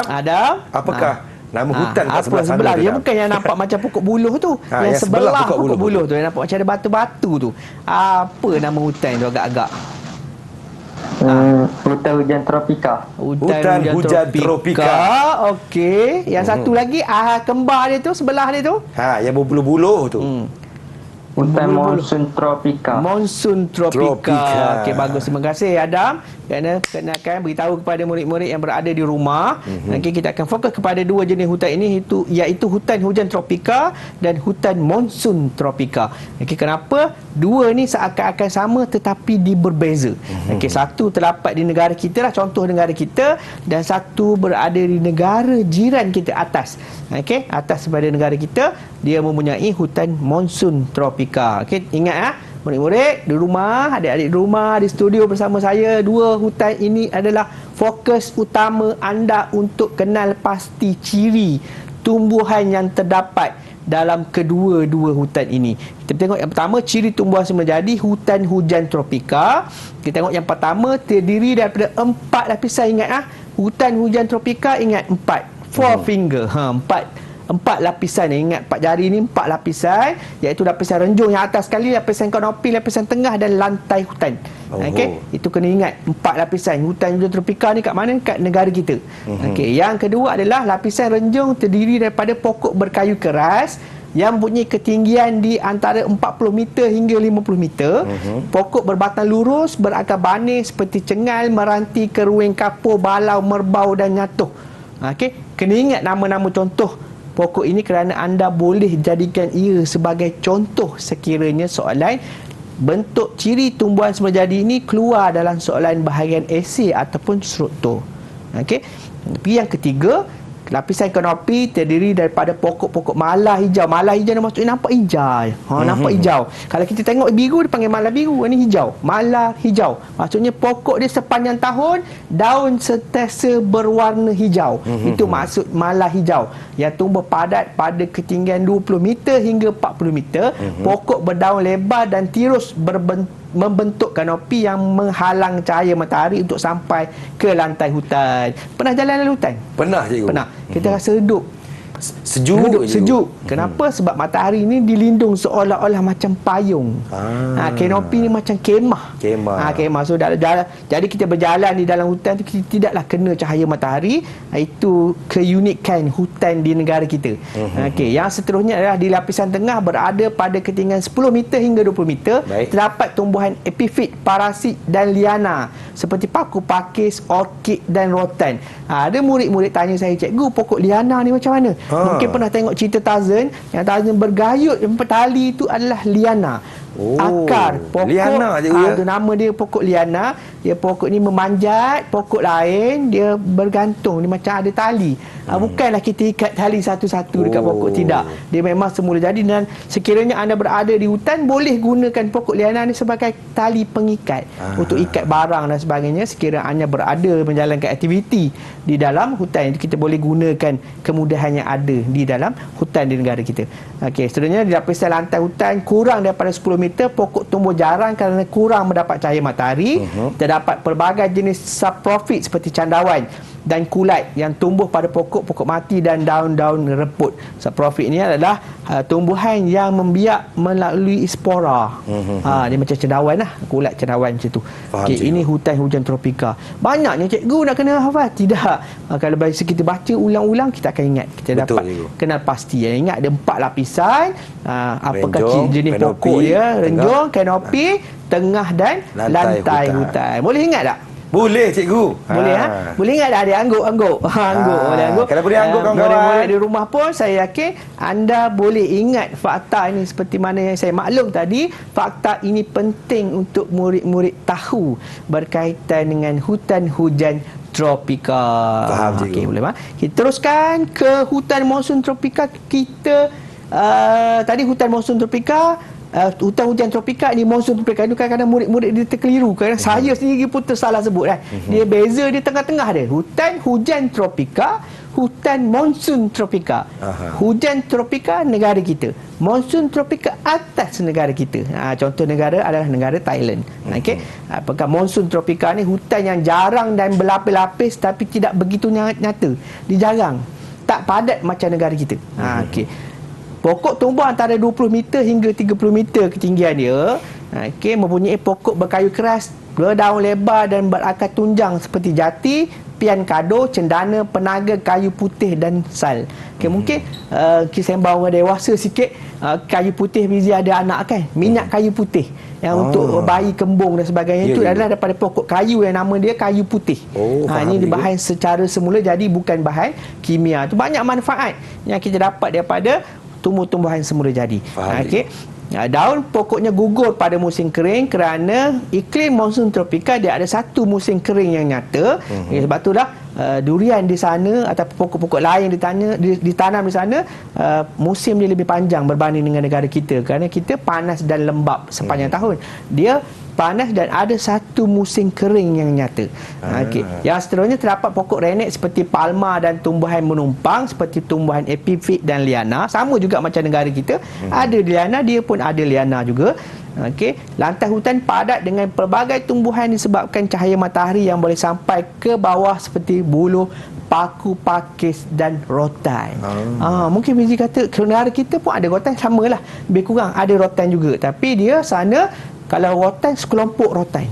Adam. Apakah nama hutan kat sebelah sana? Dia bukan yang nampak macam pokok buluh tu. Yang sebelah pokok buluh tu, yang nampak macam ada batu-batu tu. Apa nama hutan tu agak-agak? Hutan hujan tropika. Hutan hujan tropika. Okey. Yang satu lagi kembar dia tu, sebelah dia tu. Yang berbuluh-buluh tu. Hutan monsun tropika. Monsun tropika. Okey, bagus. Terima kasih Adam. Kerana kenakan beritahu kepada murid-murid yang berada di rumah. Nanti kita akan fokus kepada 2 jenis hutan ini, iaitu hutan hujan tropika dan hutan monsun tropika. Kenapa 2 ni seakan-akan sama tetapi berbeza? Satu terdapat di negara kita lah, contoh negara kita, dan satu berada di negara jiran kita atas. Atas daripada negara kita. dia mempunyai hutan monsun tropika. Okey, ingat murid-murid di rumah, adik-adik di rumah, di studio bersama saya, dua hutan ini adalah fokus utama anda untuk kenal pasti ciri tumbuhan yang terdapat dalam kedua-dua hutan ini. Kita tengok yang pertama, ciri tumbuhan semula jadi hutan hujan tropika. Kita tengok yang pertama terdiri daripada 4 lapisan. Ingat hutan hujan tropika, ingat 4 finger. 4 lapisan. Ingat 4 jari ni 4 lapisan, iaitu lapisan renjung yang atas sekali, lapisan kanopi, lapisan tengah dan lantai hutan. Okey, itu kena ingat 4 lapisan. Hutan hujan tropika ni kat mana? Kat negara kita. Okey, yang kedua adalah lapisan renjung terdiri daripada pokok berkayu keras yang mempunyai ketinggian di antara 40 meter hingga 50 meter. Pokok berbatang lurus, berakar banis seperti cengal, meranti, keruing, kapur, balau, merbau dan nyatuh. Okey, kena ingat nama-nama contoh pokok ini kerana anda boleh jadikan ia sebagai contoh sekiranya soalan bentuk ciri tumbuhan semula jadi ini keluar dalam soalan bahagian esei ataupun struktur. Okey. Tapi yang ketiga, lapisan kanopi terdiri daripada pokok-pokok mala hijau. Mala hijau ni maksudnya nampak hijau. Nampak hijau. Kalau kita tengok biru, dia panggil mala biru. Ini hijau. Mala hijau. Maksudnya pokok dia sepanjang tahun, daun sentiasa berwarna hijau. Itu maksud mala hijau. Yang tumbuh padat pada ketinggian 20 meter hingga 40 meter. Pokok berdaun lebar dan tirus membentuk kanopi yang menghalang cahaya matahari untuk sampai ke lantai hutan. Pernah jalan lalu hutan? Pernah, cikgu. Pernah. Kita rasa redup. Sejuk. Kenapa? Sebab matahari ni dilindung seolah-olah macam payung. Kanopi ni macam kemah. Kemah. So jadi kita berjalan di dalam hutan tu, kita tidaklah kena cahaya matahari. Itu keunikan hutan di negara kita. Okey, yang seterusnya adalah di lapisan tengah berada pada ketinggian 10 meter hingga 20 meter. Terdapat tumbuhan epifit, parasit dan liana seperti paku pakis, orkid dan rotan. Ada murid-murid tanya saya, cikgu, pokok liana ni macam mana? Mungkin pernah tengok cerita Tarzan, yang Tarzan bergayut, yang tali itu adalah liana. Akar pokok liana je, itu nama dia pokok liana. Dia pokok ni memanjat pokok lain, dia bergantung, dia macam ada tali. Bukanlah kita ikat tali satu-satu dekat pokok, tidak. Dia memang semula jadi, dan sekiranya anda berada di hutan, boleh gunakan pokok liana ni sebagai tali pengikat untuk ikat barang dan sebagainya. Sekiranya anda berada menjalankan aktiviti di dalam hutan, itu kita boleh gunakan kemudahan yang ada di dalam hutan di negara kita. Okey, seterusnya di lapisan lantai hutan kurang daripada 10 meter, pokok tumbuh jarang kerana kurang mendapat cahaya matahari. Terdapat pelbagai jenis saprofit seperti candawan dan kulat yang tumbuh pada pokok-pokok mati dan daun-daun reput. Saprofit ini adalah tumbuhan yang membiak melalui spora. Dia macam cendawan lah, kulat cendawan macam tu. Okay, ini hutan hujan tropika. Banyaknya cikgu nak kena hafal? Tidak. Kalau kita baca ulang-ulang, kita akan ingat. Kita dapat kenal pasti. Yang ingat ada 4 lapisan. Apakah jenis pokok dia? Renjung, kanopi, tengah dan lantai hutan. Boleh ingat tak? Boleh, cikgu. Boleh Boleh ingat tak ada angguk? Boleh angguk. Kalau boleh angguk, kawan-kawan. Murid-murid di rumah pun saya yakin anda boleh ingat fakta ini seperti mana yang saya maklum tadi. Fakta ini penting untuk murid-murid tahu berkaitan dengan hutan hujan tropika. Faham, cikgu. Okey, boleh kita teruskan ke hutan monsun tropika. Kita tadi hutan monsun tropika, hutan hujan tropika ni, monsun tropika ni kadang-kadang murid-murid dia terkeliru. Kadang saya sendiri pun tersalah sebut Dia beza dia tengah-tengah dia. Hutan hujan tropika, hutan monsun tropika. Hujan tropika negara kita, monsun tropika atas negara kita. Contoh negara adalah negara Thailand. Okey. Apakah monsun tropika ni hutan yang jarang dan berlapis-lapis tapi tidak begitu nyata. Dia jarang. Tak padat macam negara kita. Okey. Pokok tumbuh antara 20 meter hingga 30 meter ketinggian dia. Okey, mempunyai pokok berkayu keras, berdaun lebar dan berakar tunjang seperti jati, pian kado, cendana, penaga, kayu putih dan sal. Okey, mungkin kita sembang orang dewasa sikit. Kayu putih Fizi ada anak kan? Minyak kayu putih yang untuk bayi kembung dan sebagainya, itu adalah daripada pokok kayu yang nama dia kayu putih. Ini bahan secara semula, jadi bukan bahan kimia. Itu banyak manfaat yang kita dapat daripada tumbuh-tumbuhan semula jadi. Okey. Daun pokoknya gugur pada musim kering kerana iklim monsun tropika dia ada satu musim kering yang nyata. Sebab itulah durian di sana atau pokok-pokok lain ditanam di sana, musim dia lebih panjang berbanding dengan negara kita, kerana kita panas dan lembap sepanjang tahun. Dia panas dan ada satu musim kering yang nyata. Okey. Yang seterusnya terdapat pokok renek seperti palma dan tumbuhan menumpang seperti tumbuhan epifit dan liana. Sama juga macam negara kita. Ada liana, dia pun ada liana juga. Okey. Lantai hutan padat dengan pelbagai tumbuhan disebabkan cahaya matahari yang boleh sampai ke bawah seperti buluh, paku, pakis dan rotan. Mungkin Fizi kata negara kita pun ada rotan, samalah. Lebih kurang ada rotan juga. Tapi dia sana kalau rotan sekelompok rotan.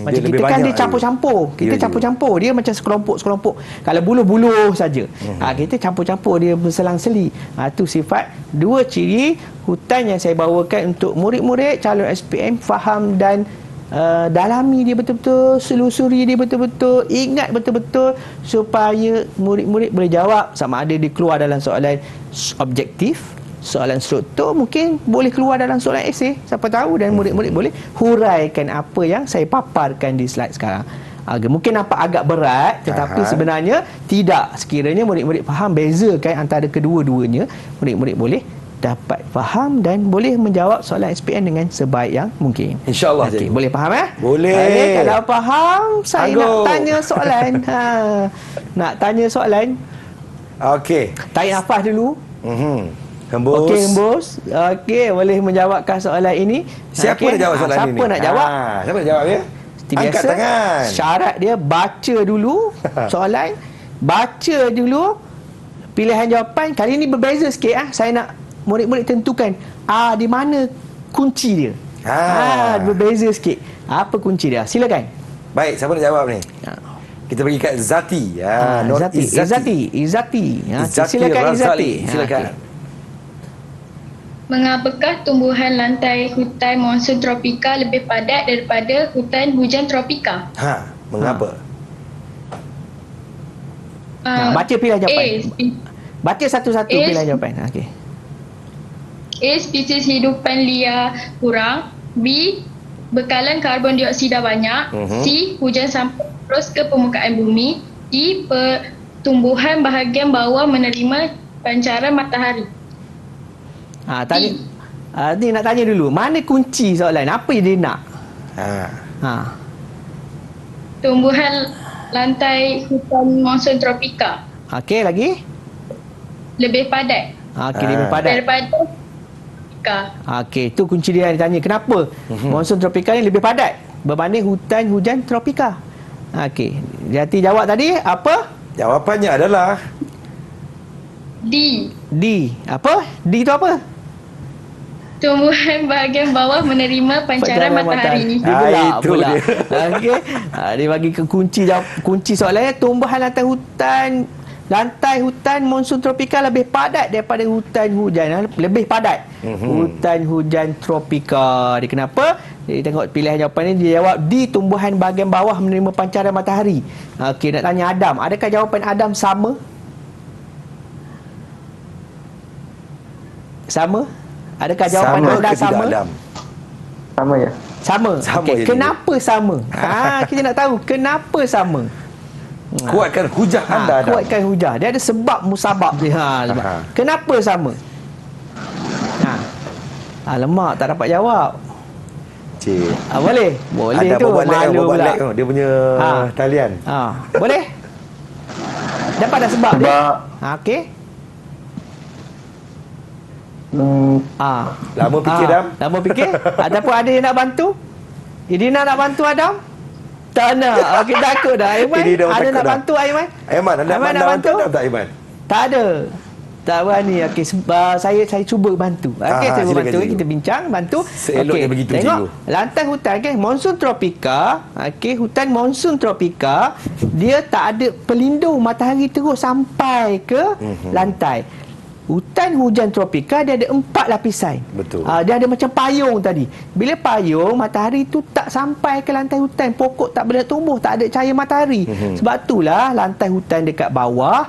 Macam kita kan dia campur-campur. Kita campur-campur. Dia macam sekelompok-sekelompok. Kalau buluh-buluh saja. Kita campur-campur, dia berselang-seli. Itu sifat dua ciri hutan yang saya bawakan untuk murid-murid calon SPM faham dan dalami dia betul-betul, selusuri dia betul-betul, ingat betul-betul supaya murid-murid boleh jawab sama ada dia keluar dalam soalan objektif, soalan struktur, mungkin boleh keluar dalam soalan esei, siapa tahu, dan murid-murid boleh huraikan apa yang saya paparkan di slide sekarang. Mungkin nampak agak berat, tetapi sebenarnya tidak. Sekiranya murid-murid faham bezakan antara kedua-duanya, murid-murid boleh dapat faham dan boleh menjawab soalan SPM dengan sebaik yang mungkin. InsyaAllah. Boleh faham Boleh. Kalau faham, saya nak tanya soalan. Nak tanya soalan. Okey. Tarik nafas dulu. Hembus. Okey, hembus. Okey, boleh menjawabkan soalan ini. Siapa nak jawab soalan ini? Siapa nak jawab? Siapa nak jawab ya? Seperti Angkat biasa, tangan. syarat dia baca dulu soalan, baca dulu pilihan jawapan. Kali ini berbeza sikit. Saya nak murid-murid tentukan di mana kunci dia. Berbeza sikit. Apa kunci dia? Silakan. Baik, siapa nak jawab ni? Kita bagi kat Zati. Izzati. Silakan Izzati. Silakan. Mengapakah tumbuhan lantai hutan monsun tropika lebih padat daripada hutan hujan tropika? Mengapa? Baca pilihan jawapan. Baca satu-satu pilihan jawapan. Okey. A. Spesies hidupan liar kurang. B. Bekalan karbon dioksida banyak. C. Hujan sampai terus ke permukaan bumi. D. Pertumbuhan bahagian bawah menerima pancaran matahari. Ni nak tanya dulu, mana kunci soalan? Apa yang dia nak? Tumbuhan lantai hutan monsun tropika. Okey, lagi? Lebih padat. Lebih padat daripada tropika. Okey, tu kunci dia yang ditanya. Kenapa monsun tropika ni lebih padat berbanding hutan hujan tropika? Okey, Jati jawab tadi apa? Jawapannya adalah D. Apa? D tu apa? Tumbuhan bahagian bawah menerima pancaran matahari. Dia pula. Dia. Okey. Dia bagi ke kunci soalannya, tumbuhan lantai hutan monsun tropika lebih padat daripada hutan hujan. Lebih padat. Hutan hujan tropika. Dia kenapa? Dia tengok pilihan jawapan ni, dia jawab D, tumbuhan bahagian bawah menerima pancaran matahari. Okey, nak tanya Adam, adakah jawapan Adam sama? Sama? Adakah jawapan anda sama? Sama ya. Sama. Okay. Kenapa sama? Kita nak tahu kenapa sama. Kuatkan hujah anda. Kuatkan hujah. Dia ada sebab musabab dia. Kenapa sama? Alamak, tak dapat jawab. Cik. Boleh? Boleh ada tu. Malu pula. Dia punya talian. Boleh? Dapat dah sebab dia? Okey. Lama fikir Adam. Lama fikir. Ataupun ada yang nak bantu? Idina nak bantu Adam? Tak nak. Okey, takut dah. Aiman, ada nak bantu Aiman? Aiman, Aiman nak bantu Adam tak Aiman? Tak ada. Tak berani. Okey, saya cuba bantu. Okey, saya cuba bantu. Kita bincang, bantu. Seeloknya begitu, tengok, cikgu. lantai hutan kan, monsun tropika. Okey, hutan monsun tropika, dia tak ada pelindung matahari terus sampai ke lantai. Hutan hujan tropika dia ada 4 lapisan. Betul. Dia ada macam payung tadi. Bila payung, matahari tu tak sampai ke lantai hutan. Pokok tak boleh tumbuh, tak ada cahaya matahari. Sebab itulah lantai hutan dekat bawah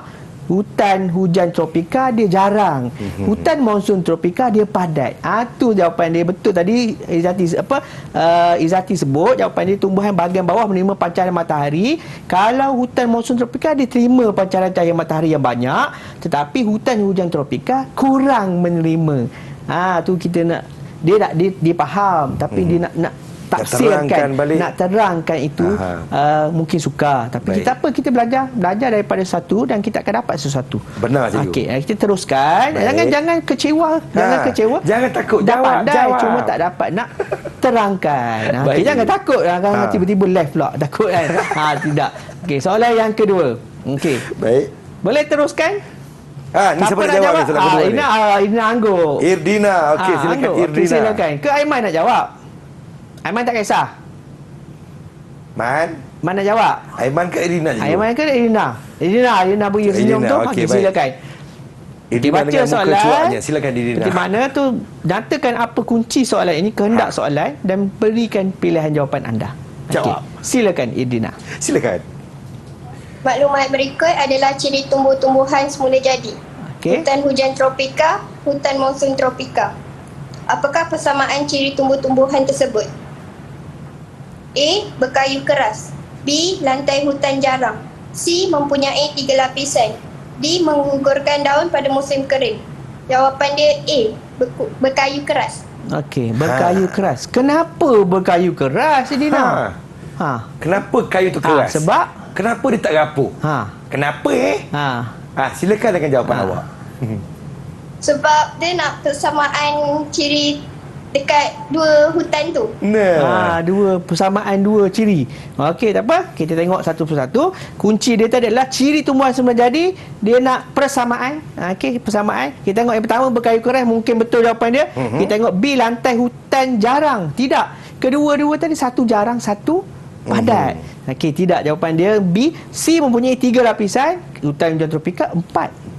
hutan hujan tropika dia jarang. Hutan monsun tropika dia padat. Tu jawapan dia betul tadi Izati sebut jawapan dia tumbuhan bahagian bawah menerima pancaran matahari. Kalau hutan monsun tropika dia terima pancaran cahaya matahari yang banyak, tetapi hutan hujan tropika kurang menerima. Tu kita nak dia faham tapi dia nak tafsirkan, nak terangkan itu mungkin sukar, tapi kita belajar daripada satu dan kita akan dapat sesuatu. Benar cikgu. Okey, kita teruskan. Jangan kecewa, jangan takut jawab. Cuma tak dapat nak terangkan. Okey, jangan takut tiba-tiba left pula takut kan. Tidak. Okey, soalan yang kedua. Okey, baik, boleh teruskan. Ni siapa nak jawab ni soalan kedua ni? Irina Anggo. Irdina. Okey, silakan Irdina. Okey, silakan. Ke Aiman nak jawab? Aiman tak kisah. Mana jawab? Aiman ke Irdina? Aiman ke Irdina? Irdina beri senyum tu. Okey, silakan. Irdina Baca soalan. Silakan Irdina. Di mana tu nyatakan apa kunci soalan ini, kehendak soalan dan berikan pilihan jawapan anda. Jawab. Silakan Irdina. Silakan. Maklumat berikut adalah ciri tumbuh-tumbuhan semula jadi. Hutan hujan tropika, hutan monsun tropika. Apakah persamaan ciri tumbuh-tumbuhan tersebut? A. Berkayu keras. B. Lantai hutan jarang. C. Mempunyai 3 lapisan. D. Menggugurkan daun pada musim kering. Jawapan dia A. Berkayu keras. Okey, berkayu keras. Kenapa berkayu keras, Dina? Kenapa kayu tu keras? Sebab kenapa dia tak rapuh? Kenapa silakan dengan jawapan awak. Sebab dia nak persamaan ciri dekat dua hutan tu. Persamaan dua ciri. Okey, tak apa. Kita tengok satu persatu. Kunci dia tadi adalah ciri tumbuhan semula jadi. Dia nak persamaan. Okey, persamaan. Kita tengok yang pertama berkayu keras, mungkin betul jawapan dia. Kita tengok B, lantai hutan jarang. Tidak. Kedua-dua tadi satu jarang, satu padat. Okey, tidak, jawapan dia B. C, mempunyai 3 lapisan. Hutan hujan tropika 4.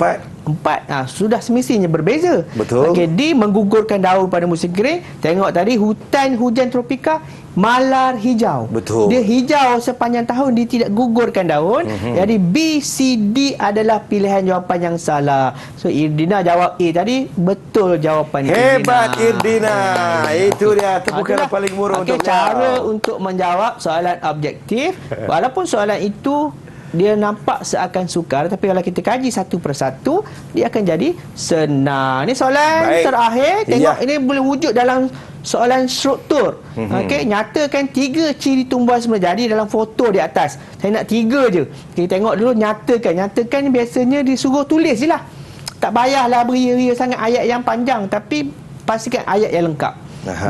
Sudah semestinya berbeza. Betul. Okey, D, menggugurkan daun pada musim kering. Tengok tadi hutan hujan tropika malar hijau. Betul. Dia hijau sepanjang tahun, dia tidak gugurkan daun. Jadi B, C, D adalah pilihan jawapan yang salah. So Irdina jawab A tadi, betul jawapan Hebat Irdina. Itu dia tepukan paling murah untuk cara untuk menjawab soalan objektif. Walaupun soalan itu dia nampak seakan sukar, tapi kalau kita kaji satu persatu, dia akan jadi senang. Ini soalan terakhir. Tengok ini boleh wujud dalam soalan struktur. Okey, nyatakan 3 ciri tumbuhan semula jadi dalam foto di atas. Saya nak 3 je. Kita tengok dulu, nyatakan biasanya disuruh tulis je lah. Tak payahlah beria-ria sangat ayat yang panjang, tapi pastikan ayat yang lengkap.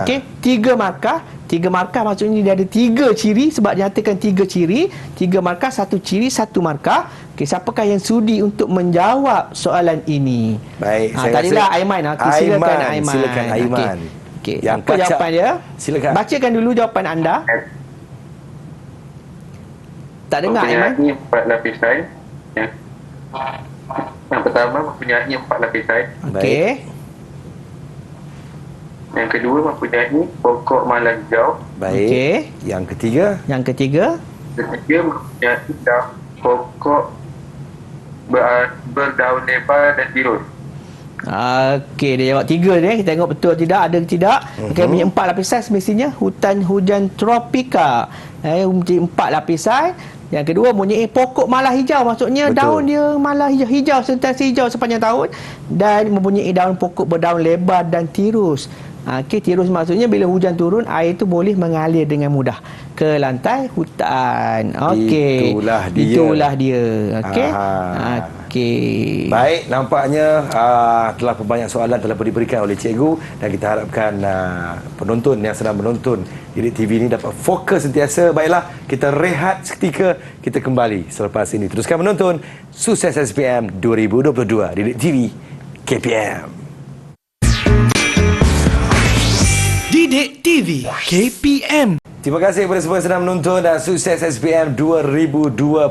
Okey, 3 markah. 3 markah maksudnya dia ada 3 ciri, sebab nyatakan 3 ciri. 3 markah, 1 ciri, 1 markah. Okey, siapakah yang sudi untuk menjawab soalan ini? Baik, tadilah Aiman. Silakan Aiman. Silakan Aiman. Okey, apa jawapan dia? Silakan. Bacakan dulu jawapan anda. Tak dengar Aiman. Mempunyai 4 lapisan. Yang pertama mempunyai 4 lapisan. Okey. Yang kedua mempunyai pokok malar hijau. Baik. Okey. Yang ketiga? Ketiga mempunyai pokok berdaun lebar dan tirus. Okey, dia jawab 3 ni. Kita tengok betul tidak, ada tidak. Okey, punya 4 lapisan semestinya hutan hujan tropika. Mempunyai 4 lapisan. Yang kedua mempunyai pokok malar hijau, maksudnya betul, daun dia malar hijau sentiasa hijau sepanjang tahun, dan mempunyai daun pokok berdaun lebar dan tirus. Okey, tirus maksudnya bila hujan turun, air itu boleh mengalir dengan mudah ke lantai hutan. Okey, itulah dia. Okey. Okey. Baik, nampaknya telah banyak soalan telah diberikan oleh cikgu, dan kita harapkan penonton yang sedang menonton Didik TV ini dapat fokus sentiasa. Baiklah, kita rehat seketika, kita kembali selepas ini. Teruskan menonton Sukses SPM 2022 Didik TV KPM. Didik TV KPM. Terima kasih kepada semua yang sedang menonton dan Sukses SPM 2022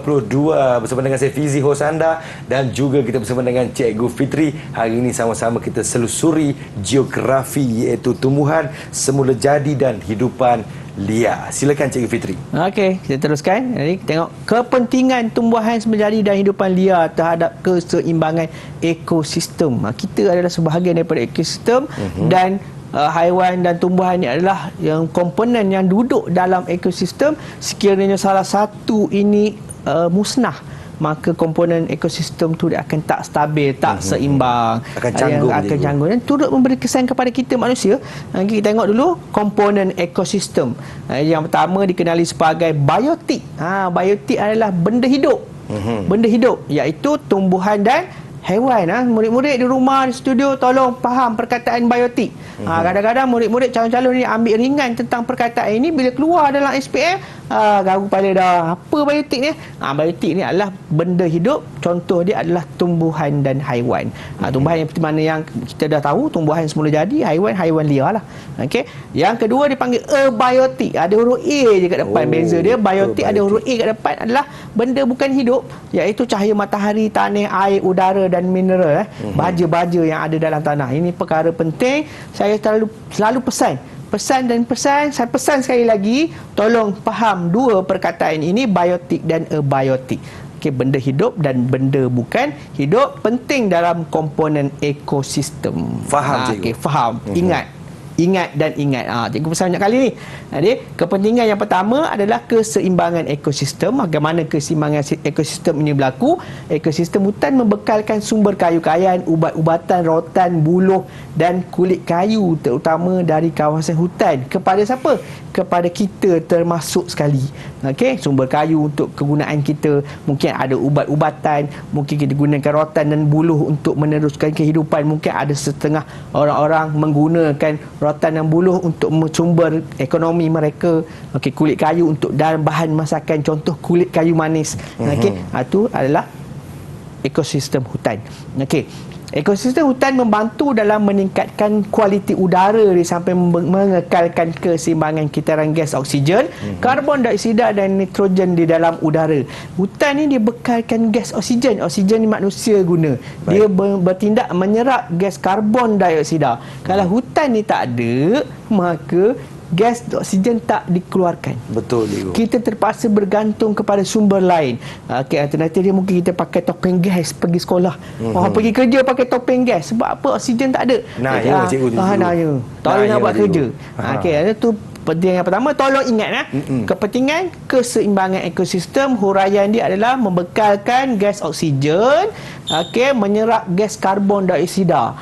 bersama dengan saya Fizi, hos anda, dan juga kita bersama dengan Cikgu Fitri. Hari ini sama-sama kita selusuri geografi, iaitu tumbuhan semula jadi dan hidupan liar. Silakan Cikgu Fitri. Okey, kita teruskan. Jadi tengok kepentingan tumbuhan sembunyi dan hidupan liar terhadap keseimbangan ekosistem. Kita adalah sebahagian daripada ekosistem dan haiwan dan tumbuhan ini adalah yang komponen yang duduk dalam ekosistem. Sekiranya salah satu ini musnah, maka komponen ekosistem tu dia akan tak stabil, tak seimbang, akan canggung, dan turut memberi kesan kepada kita manusia. Kita tengok dulu komponen ekosistem. Yang pertama dikenali sebagai biotik. Biotik adalah benda hidup. Benda hidup iaitu tumbuhan dan haiwan. Murid-murid di rumah, di studio, tolong faham perkataan biotik. Kadang-kadang murid-murid calon-calon ni ambil ringan tentang perkataan ini, bila keluar dalam SPM garu kepala dah. Apa biotik ni? Biotik ni adalah benda hidup. Contoh dia adalah tumbuhan dan haiwan. Tumbuhan yang seperti mana yang kita dah tahu, tumbuhan semula jadi, haiwan liar lah. Okey. Yang kedua dipanggil abiotik. Ada huruf A je kat depan. Beza dia, biotik ada huruf A kat depan, adalah benda bukan hidup, iaitu cahaya matahari, tanah, air, udara dan mineral. Baja-baja yang ada dalam tanah. Ini perkara penting. Saya selalu pesan, saya pesan sekali lagi, tolong faham dua perkataan ini, biotik dan abiotik. Okey, benda hidup dan benda bukan hidup, penting dalam komponen ekosistem. Faham, Cikgu? Okey, faham. Ingat dan ingat. Cikgu pesan banyak kali ni. Jadi, kepentingan yang pertama adalah keseimbangan ekosistem. Bagaimana keseimbangan ekosistem ini berlaku? Ekosistem hutan membekalkan sumber kayu-kayan, ubat-ubatan, rotan, buluh dan kulit kayu, terutama dari kawasan hutan. Kepada siapa? Kepada kita termasuk sekali. Okey, sumber kayu untuk kegunaan kita. Mungkin ada ubat-ubatan, mungkin kita gunakan rotan dan buluh untuk meneruskan kehidupan. Mungkin ada setengah orang-orang menggunakan rotan dan buluh untuk sumber ekonomi mereka. Okey, kulit kayu untuk dalam bahan masakan, contoh kulit kayu manis. Okey, itu adalah ekosistem hutan. Okey, ekosistem hutan membantu dalam meningkatkan kualiti udara dia sampai mengekalkan keseimbangan kitaran gas oksigen, karbon dioksida dan nitrogen di dalam udara. Hutan ni dia bekalkan gas oksigen. Oksigen ni manusia guna. Dia bertindak menyerap gas karbon dioksida. Kalau hutan ni tak ada, maka gas oksigen tak dikeluarkan. Betul, Cikgu. Kita terpaksa bergantung kepada sumber lain. Alternatif dia mungkin kita pakai topeng gas pergi sekolah. Pergi kerja pakai topeng gas. Sebab apa? Oksigen tak ada. Cikgu. Tolong nak buat kerja. Itu penting yang pertama. Tolong ingat kepentingan keseimbangan ekosistem. Huraian dia adalah membekalkan gas oksigen, menyerap gas karbon dioksida.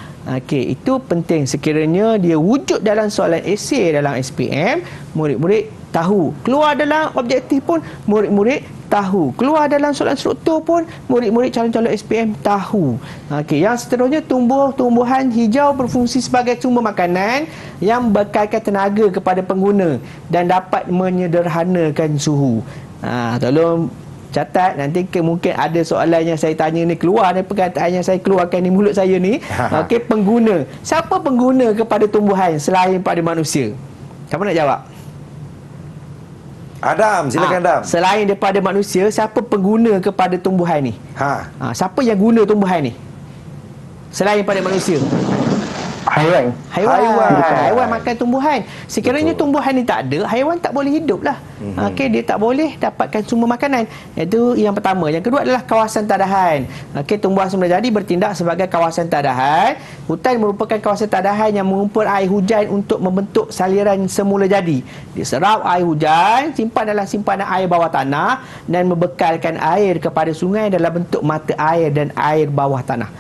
Itu penting. Sekiranya dia wujud dalam soalan esei dalam SPM, murid-murid tahu. Keluar dalam objektif pun murid-murid tahu. Keluar dalam soalan struktur pun murid-murid calon-calon SPM tahu. Yang seterusnya, tumbuhan hijau berfungsi sebagai sumber makanan yang bekalkan tenaga kepada pengguna dan dapat menyederhanakan suhu. Tolong catat, nanti mungkin ada soalan yang saya tanya ni keluar dari perkataan yang saya keluarkan di mulut saya ni. Pengguna. Siapa pengguna kepada tumbuhan selain pada manusia? Siapa nak jawab? Adam, silakan Adam. Selain daripada manusia, siapa pengguna kepada tumbuhan ni? Siapa yang guna tumbuhan ni? Selain daripada manusia. Haiwan makan tumbuhan. Sekiranya tumbuhan ni tak ada, haiwan tak boleh hidup lah. Dia tak boleh dapatkan sumber makanan. Itu yang pertama. Yang kedua adalah kawasan tadahan. Tumbuhan semula jadi bertindak sebagai kawasan tadahan. Hutan merupakan kawasan tadahan yang mengumpul air hujan untuk membentuk saliran semula jadi. Diserap air hujan, simpan dalam simpanan air bawah tanah dan membekalkan air kepada sungai dalam bentuk mata air dan air bawah tanah.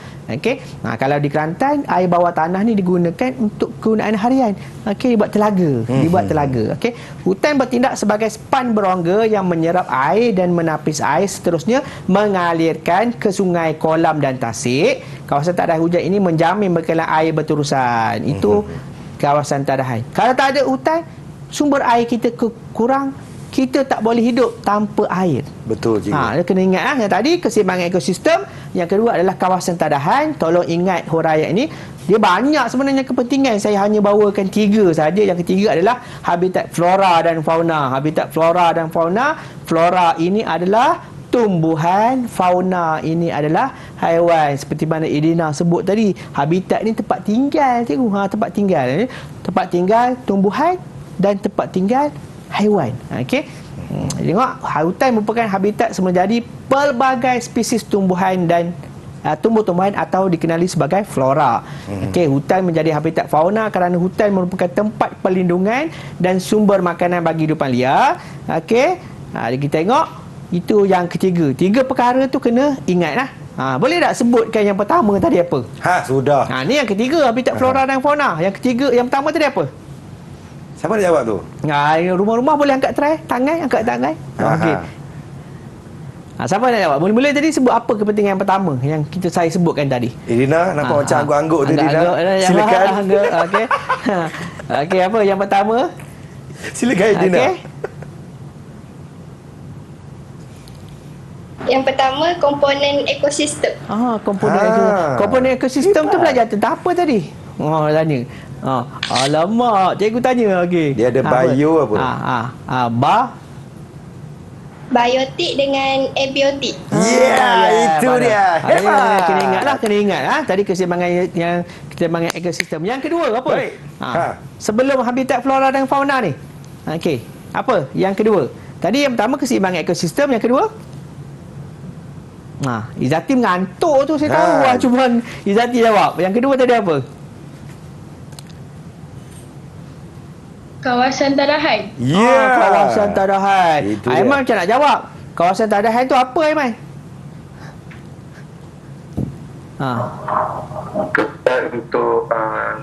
Kalau di Kelantan, air bawah tanah ni digunakan untuk kegunaan harian. Dibuat telaga. Hutan bertindak sebagai span berongga yang menyerap air dan menapis air, seterusnya mengalirkan ke sungai, kolam dan tasik. Kawasan tadahan hujan ini menjamin bekalan air berterusan. Itu kawasan tadahan. Kalau tak ada hutan, sumber air kita kurang, kita tak boleh hidup tanpa air. Betul, Cikgu. Kena ingat yang tadi keseimbangan ekosistem. Yang kedua adalah kawasan tadahan. Tolong ingat huraian ini. Dia banyak sebenarnya kepentingan. Saya hanya bawakan 3 saja. Yang ketiga adalah habitat flora dan fauna. Habitat flora dan fauna. Flora ini adalah tumbuhan, fauna ini adalah haiwan. Seperti mana Edina sebut tadi, habitat ni tempat tinggal, Cikgu. Tempat tinggal tumbuhan dan tempat tinggal haiwan. Okey. Tengok, hutan merupakan habitat semula jadi pelbagai spesies tumbuhan dan tumbuh-tumbuhan atau dikenali sebagai flora. Okey, hutan menjadi habitat fauna kerana hutan merupakan tempat perlindungan dan sumber makanan bagi hidupan liar. Okey. Kita tengok itu yang ketiga. 3 perkara tu kena ingatlah. Boleh tak sebutkan yang pertama tadi apa? Sudah. Ni yang ketiga, habitat flora dan fauna. Yang ketiga, yang pertama tadi apa? Siapa nak jawab tu? Rumah-rumah boleh angkat angkat tangan. Okey. Siapa nak jawab? Mula-mula tadi sebut apa kepentingan yang pertama yang saya sebutkan tadi? Irina nampak macam angguk-angguk tu, Irina. Silakan. Okey. Okey, apa yang pertama? Silakan, Irina. Okey. Yang pertama, komponen ekosistem. Komponen ekosistem tu belajar tentang apa tadi? Tanya. Alamak, cikgu tanya. Okey. Dia ada bio apa? Biotik dengan abiotik. Itu dia. Hebat. Kena ingat. Tadi keseimbangan ekosistem. Yang kedua apa? Baik. Sebelum habitat flora dan fauna ni. Okey. Apa? Yang kedua. Tadi yang pertama keseimbangan ekosistem, yang kedua? Izzati mengantuk tu saya tahu. Cuma Izzati jawab. Yang kedua tadi apa? Kawasan tadahan. Kawasan tadahan. Aiman macam nak jawab. Kawasan tadahan tu apa, Aiman? Tempat untuk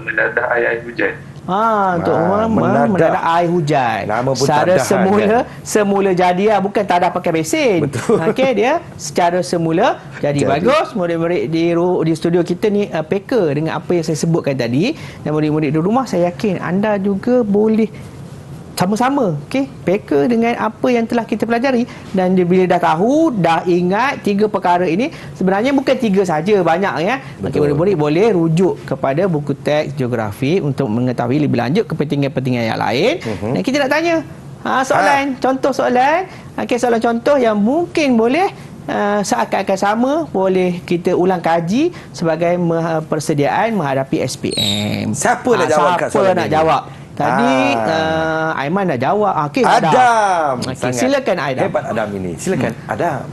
menadah air hujan. Untuk menadah air hujan. Nama pun secara tadahan, semula jadi bukan tadah pakai mesin. Betul. Okey, dia secara semula jadi. Bagus. Murid-murid di studio kita ni peka dengan apa yang saya sebutkan tadi. Dan murid-murid di rumah, saya yakin anda juga boleh sama-sama peka dengan apa yang telah kita pelajari. Dan bila dah tahu, dah ingat 3 perkara ini, sebenarnya bukan 3 saja, banyak ya. Murid-murid boleh rujuk kepada buku teks geografi untuk mengetahui lebih lanjut kepentingan-kepentingan yang lain. Dan kita nak tanya soalan, contoh soalan. Soalan contoh yang mungkin boleh seakan-akan sama, boleh kita ulang kaji sebagai persediaan menghadapi SPM. Siapa nak jawab kat soalan Siapa nak ini? jawab? Tadi Aiman dah jawab. Okey, Adam. Silakan Adam. Hebat Adam ini. Silakan Adam.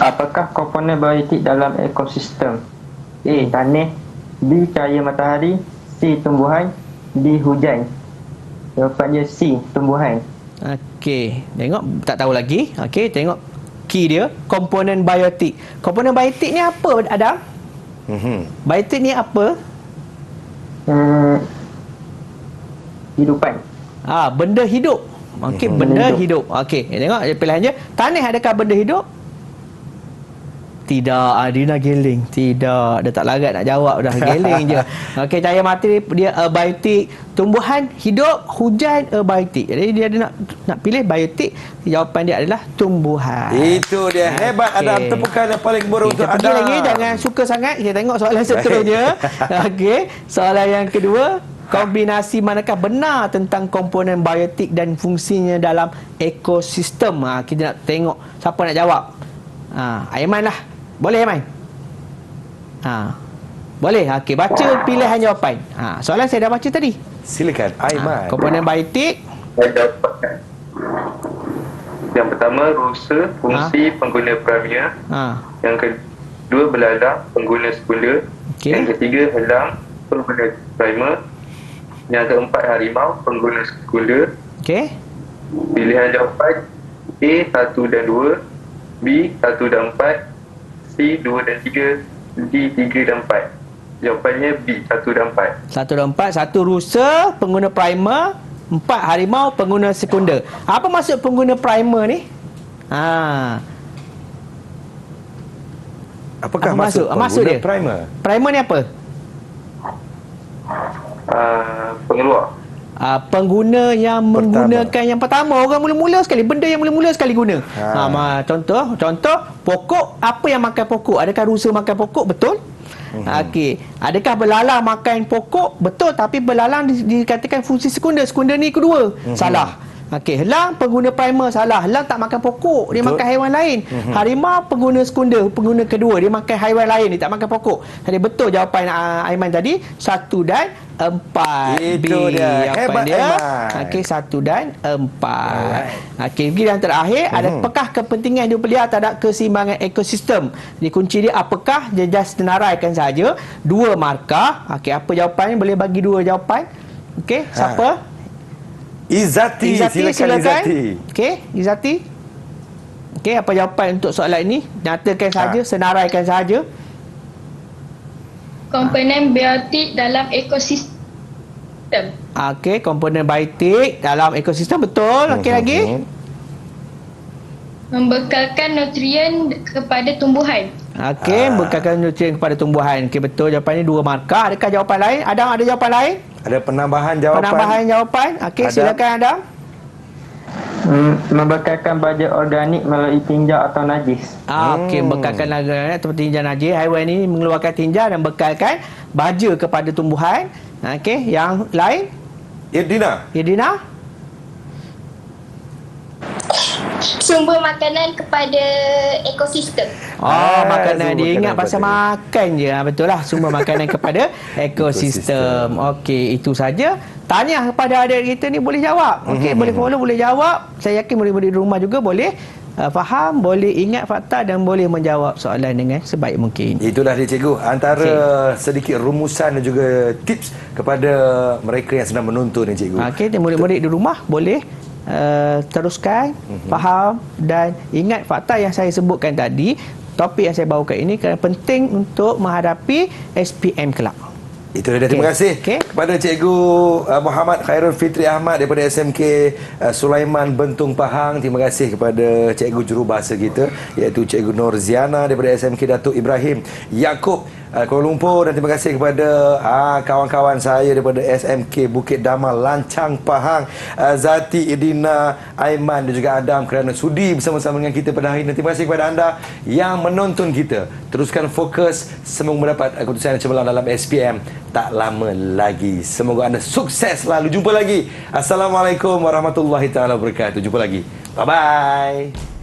Apakah komponen biotik dalam ekosistem? A. Tanah, B. Cahaya matahari, C. Tumbuhan, D. Hujan. Jawapan dia C. Tumbuhan. Okey, tengok tak tahu lagi. Okey, tengok key dia, komponen biotik. Komponen biotik ni apa, Adam? Biotik ni apa? Hidupan. Benda hidup. Okey, benda hidup. Okey, tengok pilihan dia. Tanah adakah benda hidup? Tidak. Dina geling. Tidak. Dia tak larat nak jawab dah. Geling je. Okey, cahaya matahari dia biotik. Tumbuhan hidup, hujan biotik. Jadi dia ada nak pilih biotik. Jawapan dia adalah tumbuhan. Itu dia. Hebat Adam. Tepukan yang paling murah untuk Kita pergi Adam. lagi, jangan suka sangat. Kita tengok soalan seterusnya. Okey, soalan yang kedua. Kombinasi manakah benar tentang komponen biotik dan fungsinya dalam ekosistem? Kita nak tengok siapa nak jawab. Aiman lah. Boleh, Aiman? Boleh. Okey, baca pilihan jawapan. Soalan saya dah baca tadi. Silakan Aiman. Komponen biotik. Saya dapatkan. Yang pertama, rusa, fungsi pengguna primia. Yang kedua, belalang, pengguna sekunder. Yang ketiga, helang, pengguna primer. Yang keempat, harimau, pengguna sekunder. Okey. Pilihan jawapan A 1 dan 2, B 1 dan 4, C 2 dan 3, D 3 dan 4. Jawapannya B 1 dan 4. 1 dan 4. 1 rusa, pengguna primer. 4 harimau, pengguna sekunder. Apa maksud pengguna primer ni? Apakah apa maksud dia? primer? Primer ni apa? Pengeluar. Pengguna yang menggunakan yang pertama, orang mula-mula sekali, benda yang mula-mula sekali guna. Contoh pokok, apa yang makan pokok? Adakah rusa makan pokok? Betul. Okey, adakah belalang makan pokok? Betul, tapi belalang dikatakan fungsi sekunder. Sekunder ni kedua. Salah. Okey, helang pengguna primer salah. Helang tak makan pokok, dia makan haiwan lain. Harimau pengguna sekunder, pengguna kedua, dia makan haiwan lain, dia tak makan pokok. Jadi betul jawapan Aiman tadi, 1 dan 4. Itu dia. Hebat Aiman. Okey, 1 dan 4. Okey, pergi yang terakhir, ada apakah kepentingan hidup liar terhadap keseimbangan ekosistem? Di kunci dia apakah, dia just senaraikan saja. 2 markah. Okey, apa jawapannya? Boleh bagi 2 jawapan. Okey, siapa? Izzati, silakan Izzati. Okey, Izzati. Okey, apa jawapan untuk soalan ini? Nyatakan saja, senaraikan saja. Komponen biotik dalam ekosistem. Okey, komponen biotik dalam ekosistem, betul. Okey, lagi. Membekalkan nutrien kepada tumbuhan. Okey, bekalkan nutrien kepada tumbuhan. Okey, betul. Jawapan ini 2 markah. Adakah jawapan lain? Adam, ada jawapan lain? Ada penambahan jawapan. Penambahan jawapan. Okey, silakan Adam. Membekalkan baja organik melalui tinja atau najis. Okey, bekalkan atau tinja najis. Haiwan ini mengeluarkan tinja dan bekalkan baja kepada tumbuhan. Okey, yang lain? Irdina? Sumber makanan kepada ekosistem. Makanan dia ingat kepada pasal makan je. Betul lah, sumber makanan kepada ekosistem. Okey, itu saja. Tanya kepada adik kita ni boleh jawab. Okey, boleh follow, boleh jawab. Saya yakin murid-murid di rumah juga boleh faham, boleh ingat fakta dan boleh menjawab soalan dengan sebaik mungkin. Itulah dia cikgu, antara sedikit rumusan dan juga tips kepada mereka yang sedang menonton ni cikgu. Okey, murid-murid di rumah boleh teruskan, faham dan ingat fakta yang saya sebutkan tadi. Topik yang saya bawakan ini kerana penting untuk menghadapi SPM kelak. Itu dia. Terima kasih kepada Cikgu Muhammad Khairul Fitri Ahmad daripada SMK Sulaiman Bentung Pahang. Terima kasih kepada Cikgu Jurubahasa kita iaitu Cikgu Norziana daripada SMK Datuk Ibrahim Yaakob Kuala Lumpur, dan terima kasih kepada kawan-kawan saya daripada SMK Bukit Damal Lancang Pahang, Zati, Irdina, Aiman dan juga Adam kerana sudi bersama-sama dengan kita pada hari ini. Terima kasih kepada anda yang menonton kita. Teruskan fokus, semoga mendapat keputusan yang cemerlang dalam SPM tak lama lagi. Semoga anda sukses selalu. Jumpa lagi. Assalamualaikum warahmatullahi taala wabarakatuh. Jumpa lagi. Bye bye.